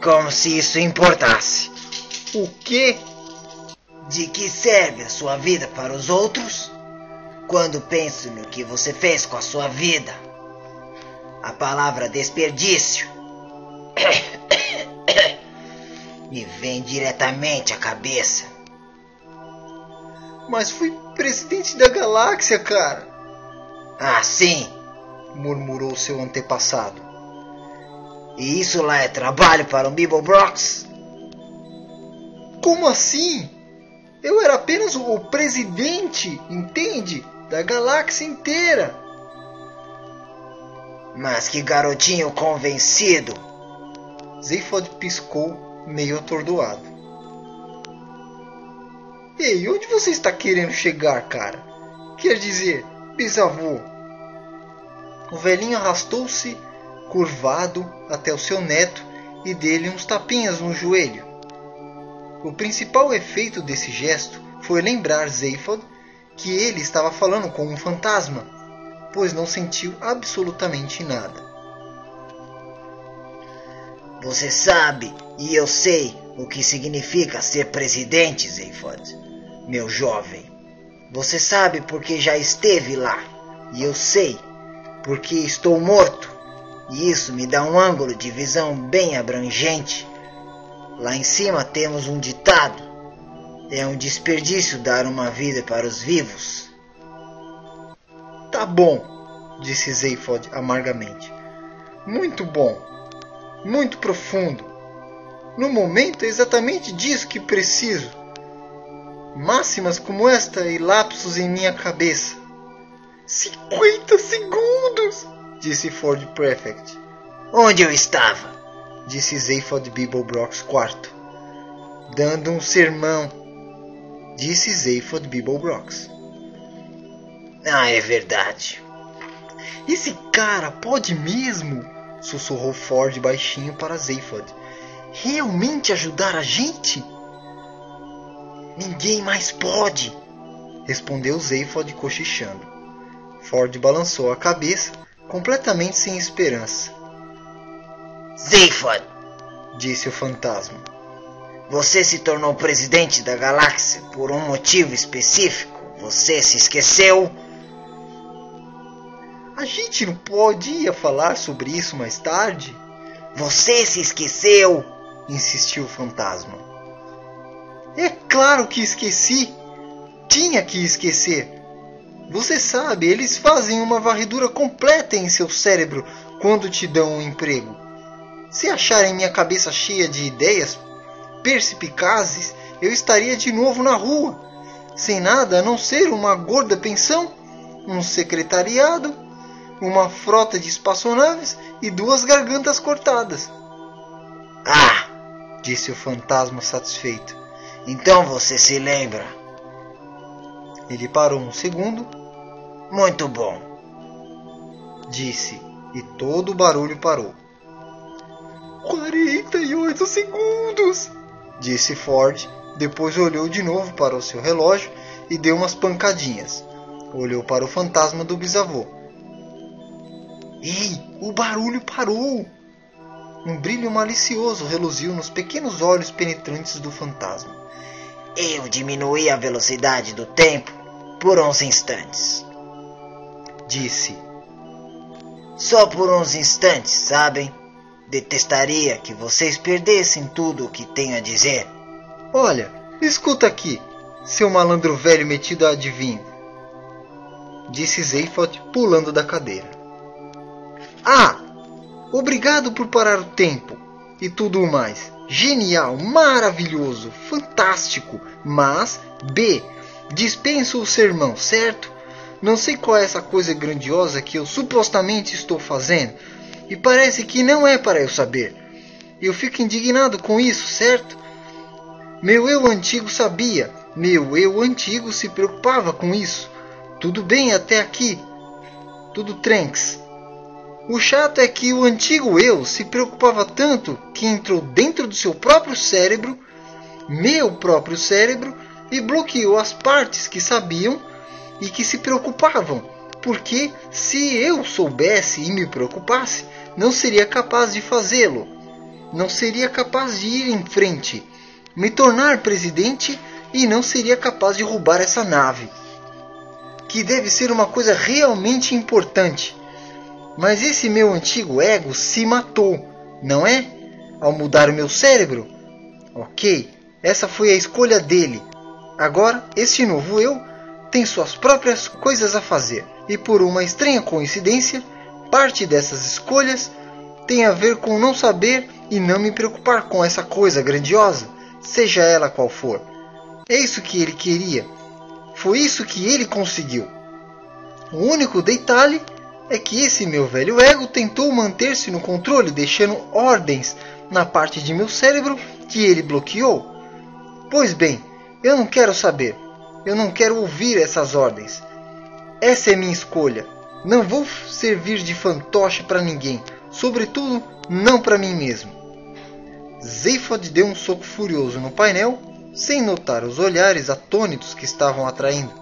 Como se isso importasse. O quê? De que serve a sua vida para os outros? Quando penso no que você fez com a sua vida. A palavra desperdício me vem diretamente à cabeça. Mas fui presidente da galáxia, cara. Ah, sim, murmurou seu antepassado. E isso lá é trabalho para um Beeblebrox? Como assim? Eu era apenas o presidente, entende? Da galáxia inteira. Mas que garotinho convencido. Zaphod piscou, meio atordoado. Ei, onde você está querendo chegar, cara? Quer dizer, bisavô. O velhinho arrastou-se, curvado, até o seu neto e deu-lhe uns tapinhas no joelho. O principal efeito desse gesto foi lembrar Zaphod que ele estava falando com um fantasma, pois não sentiu absolutamente nada. Você sabe, e eu sei, o que significa ser presidente, Zaphod, meu jovem. Você sabe porque já esteve lá, e eu sei, porque estou morto, e isso me dá um ângulo de visão bem abrangente. Lá em cima temos um ditado: é um desperdício dar uma vida para os vivos. Tá bom, disse Zaphod amargamente. Muito bom, muito profundo. No momento é exatamente disso que preciso. Máximas como esta e lapsos em minha cabeça. 50 segundos, disse Ford Prefect. Onde eu estava? Disse Zaphod Beeblebrox IV. Dando um sermão, disse Zaphod Beeblebrox. Ah, é verdade. Esse cara pode mesmo, sussurrou Ford baixinho para Zaphod, realmente ajudar a gente? Ninguém mais pode, respondeu Zaphod cochichando. Ford balançou a cabeça, completamente sem esperança. Zaphod, disse o fantasma. Você se tornou presidente da galáxia por um motivo específico. Você se esqueceu? A gente não podia falar sobre isso mais tarde? Você se esqueceu? Insistiu o fantasma. É claro que esqueci. Tinha que esquecer. Você sabe, eles fazem uma varredura completa em seu cérebro quando te dão um emprego. Se acharem minha cabeça cheia de ideias perspicazes, eu estaria de novo na rua, sem nada a não ser uma gorda pensão, um secretariado, uma frota de espaçonaves e 2 gargantas cortadas. Ah, disse o fantasma satisfeito. Então você se lembra. Ele parou um segundo. Muito bom, disse, e todo o barulho parou. 48 segundos, disse Ford. Depois olhou de novo para o seu relógio e deu umas pancadinhas. Olhou para o fantasma do bisavô. Ei, o barulho parou! Um brilho malicioso reluziu nos pequenos olhos penetrantes do fantasma. Eu diminuí a velocidade do tempo por uns instantes, disse. Só por uns instantes, sabem? Detestaria que vocês perdessem tudo o que tenho a dizer. Olha, escuta aqui, seu malandro velho metido a adivinho, disse Zaphod pulando da cadeira. A. Obrigado por parar o tempo e tudo o mais. Genial, maravilhoso, fantástico. Mas B. Dispenso o sermão, certo? Não sei qual é essa coisa grandiosa que eu supostamente estou fazendo e parece que não é para eu saber. Eu fico indignado com isso, certo? Meu eu antigo sabia, meu eu antigo se preocupava com isso. Tudo bem até aqui, tudo tranks. O chato é que o antigo eu se preocupava tanto que entrou dentro do seu próprio cérebro, meu próprio cérebro, e bloqueou as partes que sabiam e que se preocupavam, porque se eu soubesse e me preocupasse, não seria capaz de fazê-lo, não seria capaz de ir em frente, me tornar presidente e não seria capaz de roubar essa nave, que deve ser uma coisa realmente importante. Mas esse meu antigo ego se matou, não é? Ao mudar o meu cérebro? Ok, essa foi a escolha dele. Agora, esse novo eu tem suas próprias coisas a fazer. E por uma estranha coincidência, parte dessas escolhas tem a ver com não saber e não me preocupar com essa coisa grandiosa, seja ela qual for. É isso que ele queria. Foi isso que ele conseguiu. O único detalhe é que esse meu velho ego tentou manter-se no controle, deixando ordens na parte de meu cérebro que ele bloqueou. Pois bem, eu não quero saber. Eu não quero ouvir essas ordens. Essa é minha escolha. Não vou servir de fantoche para ninguém, sobretudo não para mim mesmo. Zaphod deu um soco furioso no painel, sem notar os olhares atônitos que estavam atraindo.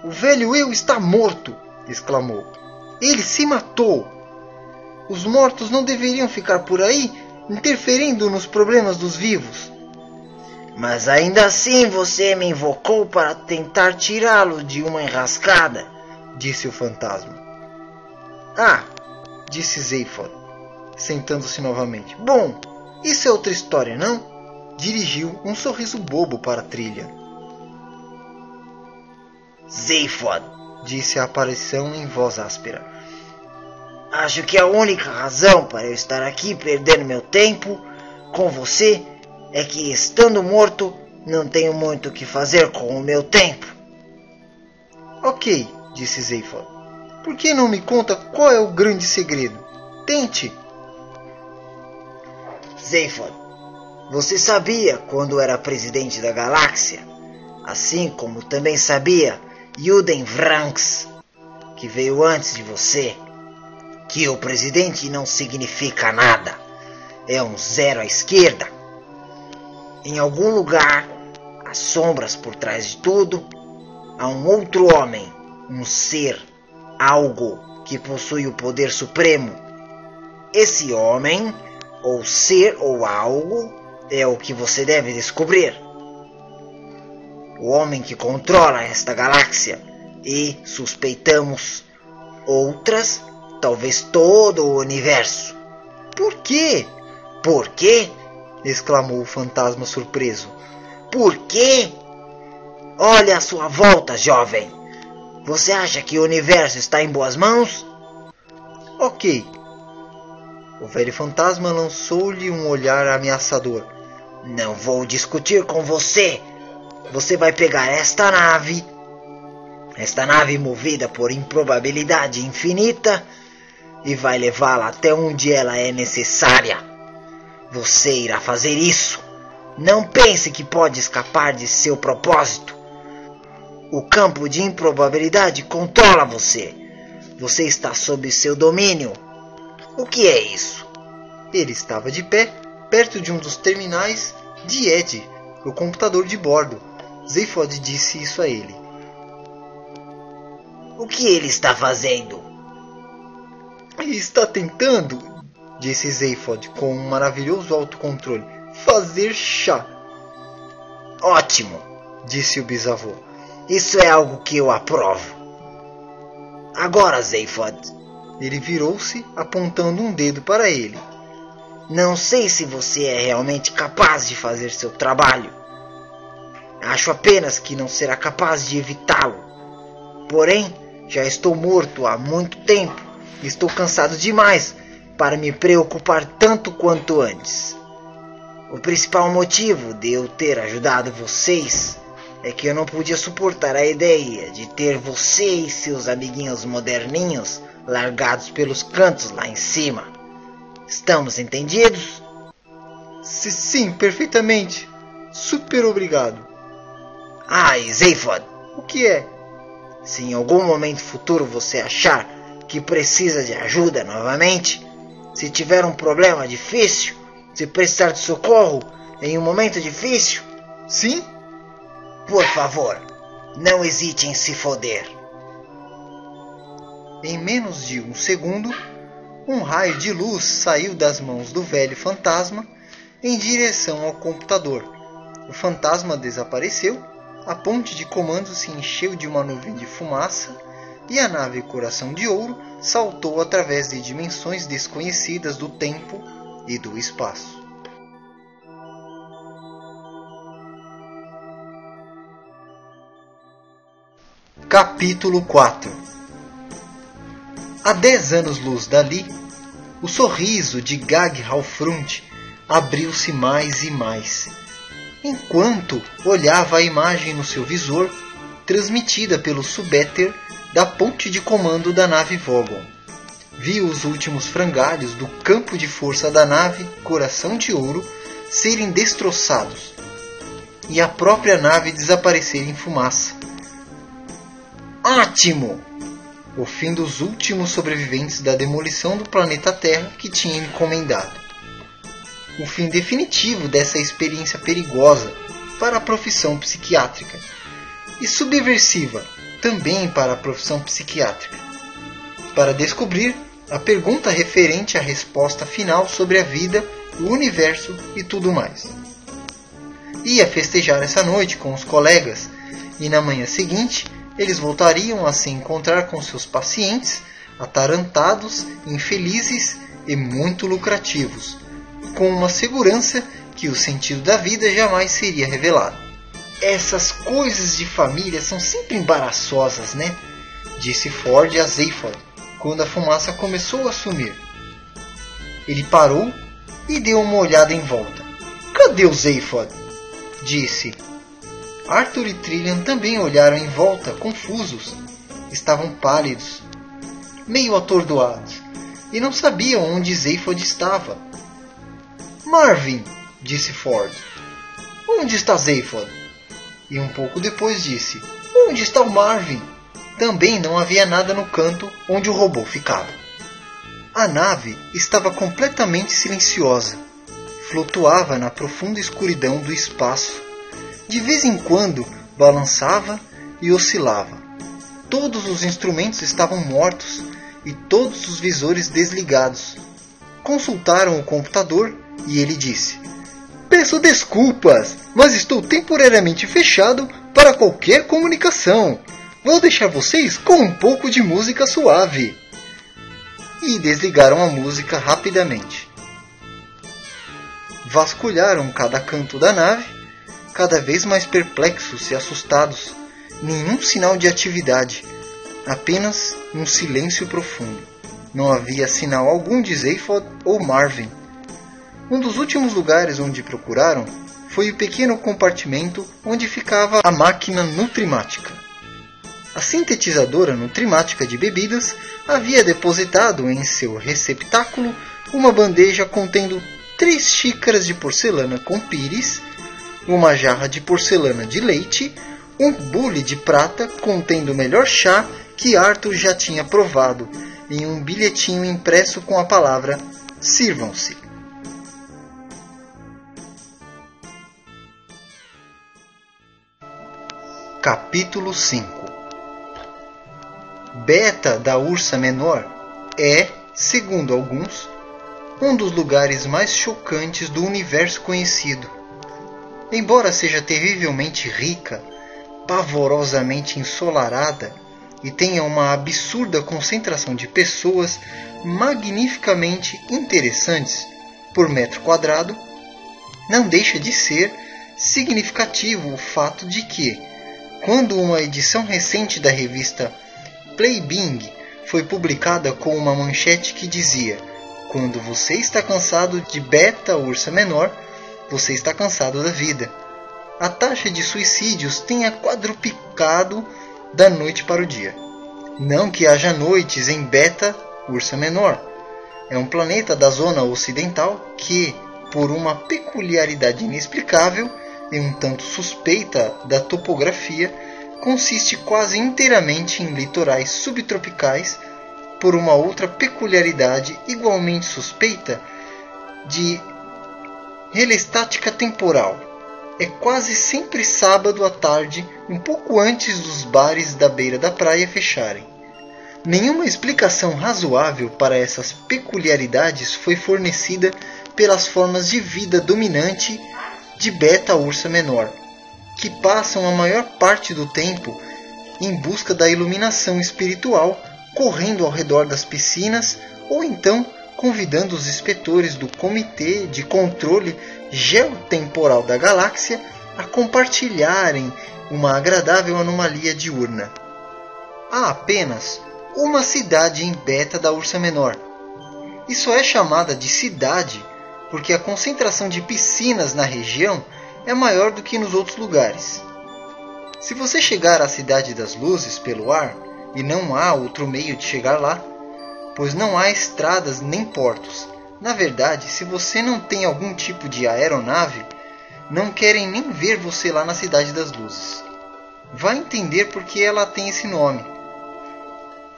O velho eu está morto! Exclamou. Ele se matou! Os mortos não deveriam ficar por aí, interferindo nos problemas dos vivos. Mas ainda assim você me invocou para tentar tirá-lo de uma enrascada, disse o fantasma. Ah, disse Zaphod, sentando-se novamente. Bom, isso é outra história, não? Dirigiu um sorriso bobo para a trilha. Zaphod, disse a aparição em voz áspera. Acho que a única razão para eu estar aqui perdendo meu tempo com você é que, estando morto, não tenho muito o que fazer com o meu tempo. Ok, disse Zaphod. Por que não me conta qual é o grande segredo? Tente. Zaphod, você sabia quando era presidente da galáxia, assim como também sabia Yuden Vranx, que veio antes de você, que o presidente não significa nada, é um zero à esquerda. Em algum lugar, às sombras por trás de tudo, há um outro homem, um ser, algo que possui o poder supremo. Esse homem, ou ser ou algo, é o que você deve descobrir. O homem que controla esta galáxia e, suspeitamos, outras, talvez todo o universo. Por quê? Por quê? Exclamou o fantasma surpreso. Por quê? Olhe à sua volta, jovem. Você acha que o universo está em boas mãos? Ok. O velho fantasma lançou-lhe um olhar ameaçador. Não vou discutir com você. Você vai pegar esta nave movida por improbabilidade infinita, e vai levá-la até onde ela é necessária. Você irá fazer isso. Não pense que pode escapar de seu propósito. O campo de improbabilidade controla você. Você está sob seu domínio. O que é isso? Ele estava de pé, perto de um dos terminais de Ed, o computador de bordo. Zaphod disse isso a ele. O que ele está fazendo? Ele está tentando, disse Zaphod com um maravilhoso autocontrole, fazer chá. Ótimo, disse o bisavô. Isso é algo que eu aprovo. Agora, Zaphod. Ele virou-se, apontando um dedo para ele. Não sei se você é realmente capaz de fazer seu trabalho. Acho apenas que não será capaz de evitá-lo. Porém, já estou morto há muito tempo. Estou cansado demais para me preocupar tanto quanto antes. O principal motivo de eu ter ajudado vocês é que eu não podia suportar a ideia de ter você e seus amiguinhos moderninhos largados pelos cantos lá em cima. Estamos entendidos? Sim, perfeitamente. Super obrigado. Ai, Zaphod. O que é? Se em algum momento futuro você achar que precisa de ajuda novamente, se tiver um problema difícil, se precisar de socorro em um momento difícil... Sim? Por favor, não hesite em se foder. Em menos de um segundo, um raio de luz saiu das mãos do velho fantasma em direção ao computador. O fantasma desapareceu, a ponte de comando se encheu de uma nuvem de fumaça e a nave Coração de Ouro saltou através de dimensões desconhecidas do tempo e do espaço. Capítulo 4. A 10 anos-luz dali, o sorriso de Gag Halfrund abriu-se mais e mais, enquanto olhava a imagem no seu visor, transmitida pelo subéter da ponte de comando da nave Vogon. Viu os últimos frangalhos do campo de força da nave Coração de Ouro serem destroçados, e a própria nave desaparecer em fumaça. Ótimo! O fim dos últimos sobreviventes da demolição do planeta Terra que tinha encomendado. O fim definitivo dessa experiência perigosa para a profissão psiquiátrica e subversiva também para a profissão psiquiátrica, para descobrir a pergunta referente à resposta final sobre a vida, o universo e tudo mais. Ia festejar essa noite com os colegas e na manhã seguinte eles voltariam a se encontrar com seus pacientes, atarantados, infelizes e muito lucrativos, com uma segurança que o sentido da vida jamais seria revelado. Essas coisas de família são sempre embaraçosas, né? Disse Ford a Zaphod, quando a fumaça começou a sumir. Ele parou e deu uma olhada em volta. Cadê o Zaphod? Disse. Arthur e Trillian também olharam em volta, confusos. Estavam pálidos, meio atordoados, e não sabiam onde Zaphod estava. Marvin, disse Ford. Onde está Zaphod? E um pouco depois disse, onde está o Marvin? Também não havia nada no canto onde o robô ficava. A nave estava completamente silenciosa. Flutuava na profunda escuridão do espaço. De vez em quando balançava e oscilava. Todos os instrumentos estavam mortos e todos os visores desligados. Consultaram o computador e ele disse: Peço desculpas, mas estou temporariamente fechado para qualquer comunicação. Vou deixar vocês com um pouco de música suave. E desligaram a música rapidamente. vasculharam cada canto da nave, cada vez mais perplexos e assustados. Nenhum sinal de atividade, apenas um silêncio profundo. Não havia sinal algum de Zaphod ou Marvin. Um dos últimos lugares onde procuraram foi o pequeno compartimento onde ficava a máquina nutrimática. A sintetizadora nutrimática de bebidas havia depositado em seu receptáculo uma bandeja contendo 3 xícaras de porcelana com pires, uma jarra de porcelana de leite, um bule de prata contendo o melhor chá que Arthur já tinha provado, em um bilhetinho impresso com a palavra "Sirvam-se". Capítulo 5. Beta da Ursa Menor é, segundo alguns, um dos lugares mais chocantes do universo conhecido. Embora seja terrivelmente rica, pavorosamente ensolarada e tenha uma absurda concentração de pessoas magnificamente interessantes por metro quadrado, não deixa de ser significativo o fato de que, quando uma edição recente da revista Playbing foi publicada com uma manchete que dizia: "Quando você está cansado de Beta Ursa Menor, você está cansado da vida", a taxa de suicídios tenha quadruplicado da noite para o dia. Não que haja noites em Beta Ursa Menor. É um planeta da zona ocidental que, por uma peculiaridade inexplicável e um tanto suspeita da topografia, consiste quase inteiramente em litorais subtropicais, por uma outra peculiaridade igualmente suspeita de relestática temporal. É quase sempre sábado à tarde, um pouco antes dos bares da beira da praia fecharem. Nenhuma explicação razoável para essas peculiaridades foi fornecida pelas formas de vida dominante de Beta Ursa Menor, que passam a maior parte do tempo em busca da iluminação espiritual, correndo ao redor das piscinas ou então convidando os inspetores do Comitê de Controle Geotemporal da Galáxia a compartilharem uma agradável anomalia diurna. Há apenas uma cidade em Beta da Ursa Menor, e só é chamada de cidade porque a concentração de piscinas na região é maior do que nos outros lugares. Se você chegar à Cidade das Luzes pelo ar, e não há outro meio de chegar lá, pois não há estradas nem portos. Na verdade, se você não tem algum tipo de aeronave, não querem nem ver você lá na Cidade das Luzes. Vai entender por que ela tem esse nome.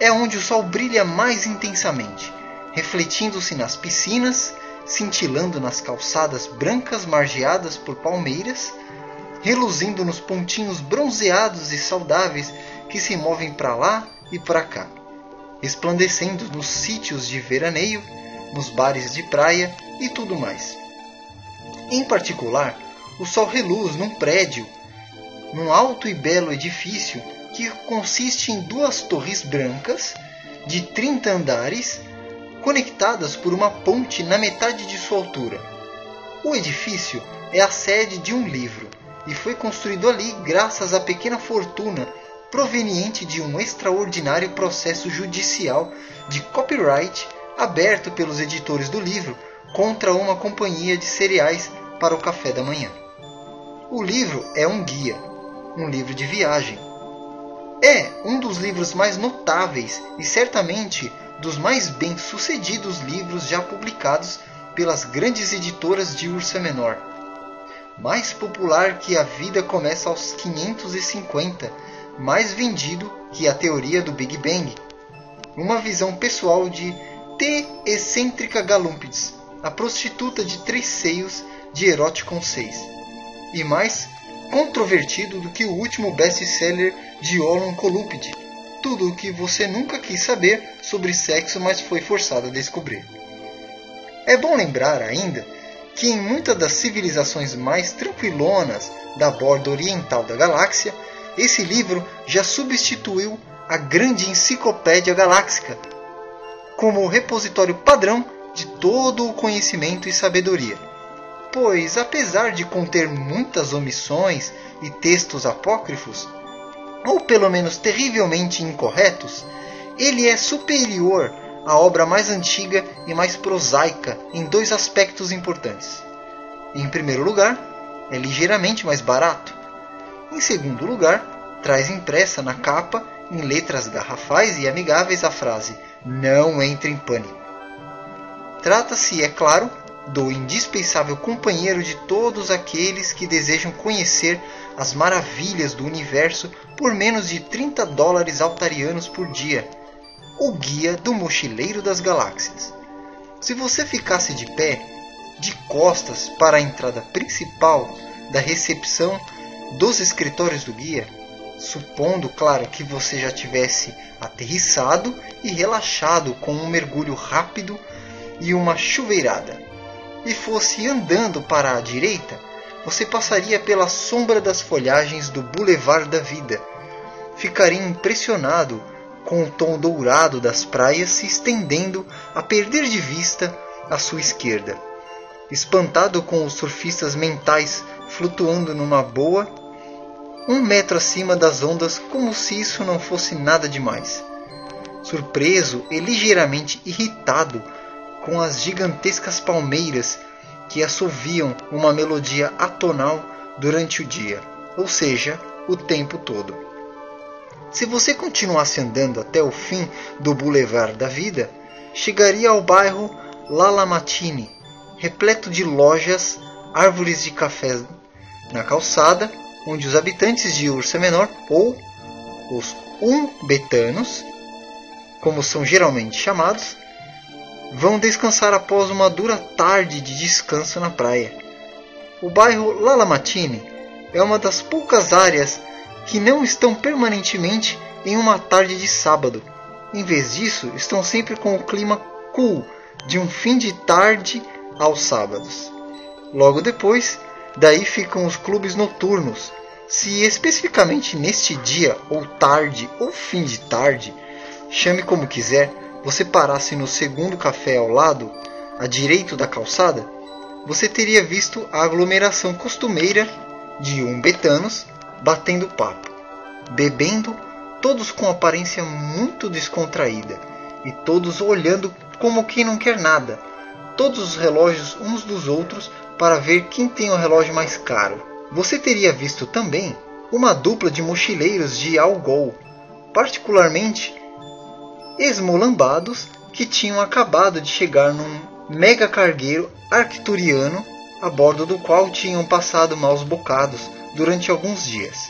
É onde o sol brilha mais intensamente, refletindo-se nas piscinas, cintilando nas calçadas brancas margeadas por palmeiras, reluzindo nos pontinhos bronzeados e saudáveis que se movem para lá e para cá, resplandecendo nos sítios de veraneio, nos bares de praia e tudo mais. Em particular, o sol reluz num prédio, num alto e belo edifício que consiste em 2 torres brancas de 30 andares, conectadas por uma ponte na metade de sua altura. O edifício é a sede de um livro e foi construído ali graças à pequena fortuna proveniente de um extraordinário processo judicial de copyright aberto pelos editores do livro contra uma companhia de cereais para o café da manhã. O livro é um guia, um livro de viagem. É um dos livros mais notáveis e certamente dos mais bem-sucedidos livros já publicados pelas grandes editoras de Ursa Menor. Mais popular que A Vida Começa aos 550, mais vendido que A Teoria do Big Bang. Uma visão pessoal de T. Excêntrica Galumpides, a prostituta de 3 seios de Eroticon 6. E mais controvertido do que o último best-seller de Olon Colupid, tudo o que você nunca quis saber sobre sexo, mas foi forçado a descobrir. É bom lembrar ainda que em muitas das civilizações mais tranquilonas da borda oriental da galáxia, esse livro já substituiu a grande enciclopédia galáxica como repositório padrão de todo o conhecimento e sabedoria. pois apesar de conter muitas omissões e textos apócrifos, ou pelo menos terrivelmente incorretos, ele é superior à obra mais antiga e mais prosaica em dois aspectos importantes. Em primeiro lugar, é ligeiramente mais barato. Em segundo lugar, traz impressa na capa, em letras garrafais e amigáveis, a frase "Não entre em pânico". Trata-se, é claro, do indispensável companheiro de todos aqueles que desejam conhecer as maravilhas do universo por menos de $30 altarianos por dia, o Guia do Mochileiro das Galáxias. Se você ficasse de pé, de costas para a entrada principal da recepção dos escritórios do guia, supondo, claro, que você já tivesse aterrissado e relaxado com um mergulho rápido e uma chuveirada, e fosse andando para a direita, você passaria pela sombra das folhagens do Boulevard da Vida. Ficaria impressionado com o tom dourado das praias se estendendo a perder de vista à sua esquerda. Espantado com os surfistas mentais flutuando numa boa, 1 metro acima das ondas, como se isso não fosse nada demais. Surpreso e ligeiramente irritado com as gigantescas palmeiras que assoviam uma melodia atonal durante o dia, ou seja, o tempo todo. Se você continuasse andando até o fim do Boulevard da Vida, chegaria ao bairro Lalamatine, repleto de lojas, árvores de café na calçada, onde os habitantes de Ursa Menor, ou os umbetanos, como são geralmente chamados, vão descansar após uma dura tarde de descanso na praia. O bairro Lalamatine é uma das poucas áreas que não estão permanentemente em uma tarde de sábado. Em vez disso, estão sempre com o clima cool de um fim de tarde aos sábados. Logo depois, daí ficam os clubes noturnos. Se especificamente neste dia, ou tarde, ou fim de tarde, chame como quiser, você parasse no segundo café ao lado, à direita da calçada, você teria visto a aglomeração costumeira de umbetanos batendo papo, bebendo, todos com aparência muito descontraída, e todos olhando como quem não quer nada, todos os relógios uns dos outros para ver quem tem o relógio mais caro. Você teria visto também uma dupla de mochileiros de Algol, particularmente esmolambados, que tinham acabado de chegar num mega cargueiro arcturiano, a bordo do qual tinham passado maus bocados durante alguns dias.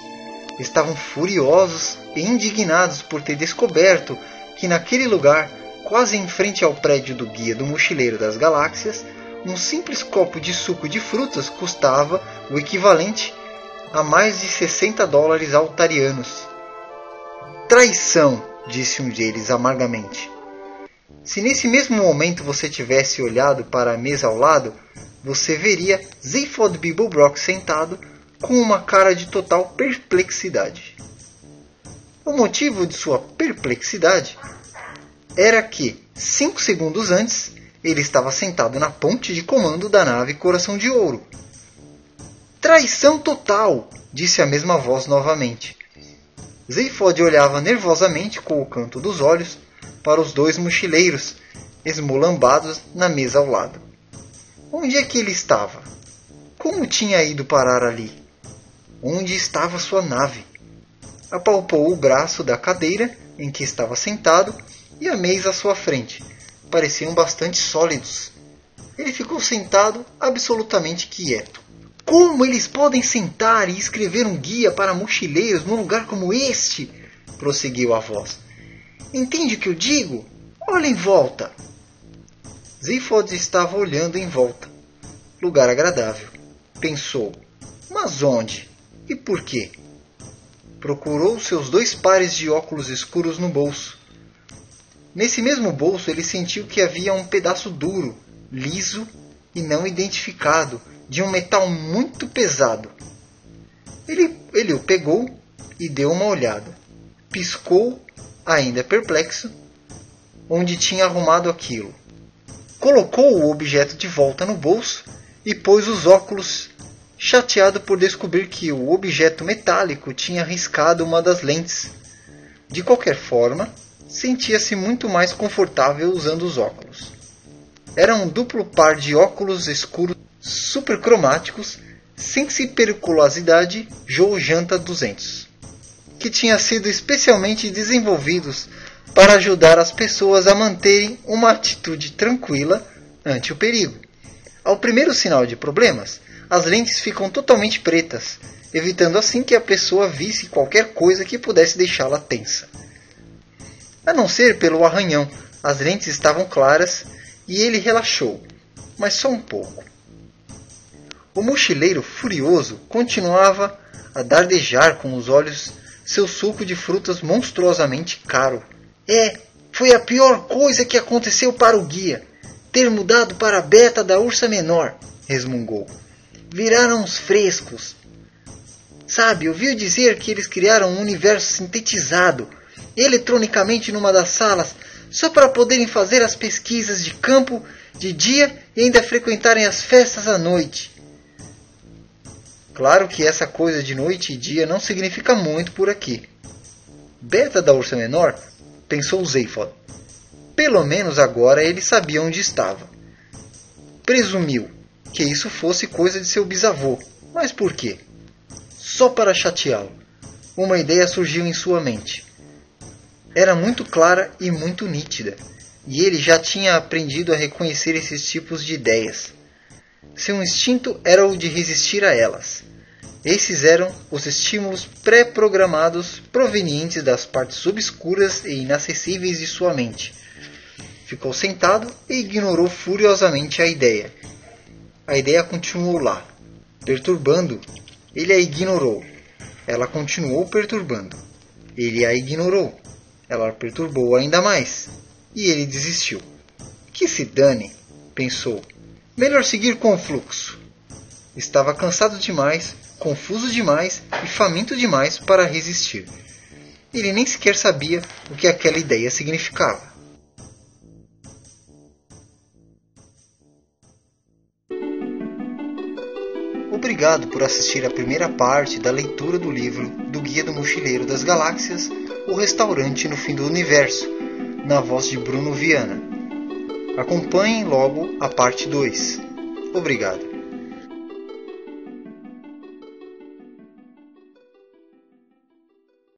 Estavam furiosos e indignados por ter descoberto que naquele lugar, quase em frente ao prédio do Guia do Mochileiro das Galáxias, um simples copo de suco de frutas custava o equivalente a mais de $60 altarianos. Traição, disse um deles amargamente. Se nesse mesmo momento você tivesse olhado para a mesa ao lado, você veria Zaphod Beeblebrox sentado com uma cara de total perplexidade. O motivo de sua perplexidade era que, 5 segundos antes, ele estava sentado na ponte de comando da nave Coração de Ouro. Traição total, disse a mesma voz novamente. Zaphod olhava nervosamente com o canto dos olhos para os 2 mochileiros esmolambados na mesa ao lado. Onde é que ele estava? Como tinha ido parar ali? Onde estava sua nave? Apalpou o braço da cadeira em que estava sentado e a mesa à sua frente. Pareciam bastante sólidos. Ele ficou sentado absolutamente quieto. Como eles podem sentar e escrever um guia para mochileiros num lugar como este? Prosseguiu a voz. Entende o que eu digo? Olha em volta. Zaphod estava olhando em volta. Lugar agradável. Pensou. Mas onde? E por quê? Procurou seus 2 pares de óculos escuros no bolso. Nesse mesmo bolso ele sentiu que havia um pedaço duro, liso e não identificado, de um metal muito pesado. Ele o pegou e deu uma olhada. Piscou, ainda perplexo, onde tinha arrumado aquilo. Colocou o objeto de volta no bolso e pôs os óculos, chateado por descobrir que o objeto metálico tinha riscado uma das lentes. De qualquer forma, sentia-se muito mais confortável usando os óculos. Era um duplo par de óculos escuros supercromáticos, sem periculosidade Joe Janta 200, que tinha sido especialmente desenvolvidos para ajudar as pessoas a manterem uma atitude tranquila ante o perigo. Ao primeiro sinal de problemas, as lentes ficam totalmente pretas, evitando assim que a pessoa visse qualquer coisa que pudesse deixá-la tensa. A não ser pelo arranhão, as lentes estavam claras e ele relaxou, mas só um pouco. O mochileiro furioso continuava a dardejar com os olhos seu suco de frutas monstruosamente caro. Foi a pior coisa que aconteceu para o guia, ter mudado para a beta da ursa menor, resmungou. Viraram uns frescos. Sabe, ouviu dizer que eles criaram um universo sintetizado, eletronicamente numa das salas, só para poderem fazer as pesquisas de campo de dia e ainda frequentarem as festas à noite. Claro que essa coisa de noite e dia não significa muito por aqui. Beta da ursa menor, pensou Zaphod. Pelo menos agora ele sabia onde estava. Presumiu que isso fosse coisa de seu bisavô. Mas por quê? Só para chateá-lo. Uma ideia surgiu em sua mente. Era muito clara e muito nítida, e ele já tinha aprendido a reconhecer esses tipos de ideias. Seu instinto era o de resistir a elas. Esses eram os estímulos pré-programados provenientes das partes obscuras e inacessíveis de sua mente. Ficou sentado e ignorou furiosamente a ideia. A ideia continuou lá, perturbando. Ele a ignorou. Ela continuou perturbando. Ele a ignorou. Ela perturbou ainda mais. E ele desistiu. Que se dane, pensou. Melhor seguir com o fluxo. Estava cansado demais, confuso demais e faminto demais para resistir. Ele nem sequer sabia o que aquela ideia significava. Obrigado por assistir a primeira parte da leitura do livro do Guia do Mochileiro das Galáxias, O Restaurante no Fim do Universo, na voz de Bruno Viana. Acompanhem logo a parte 2. Obrigado.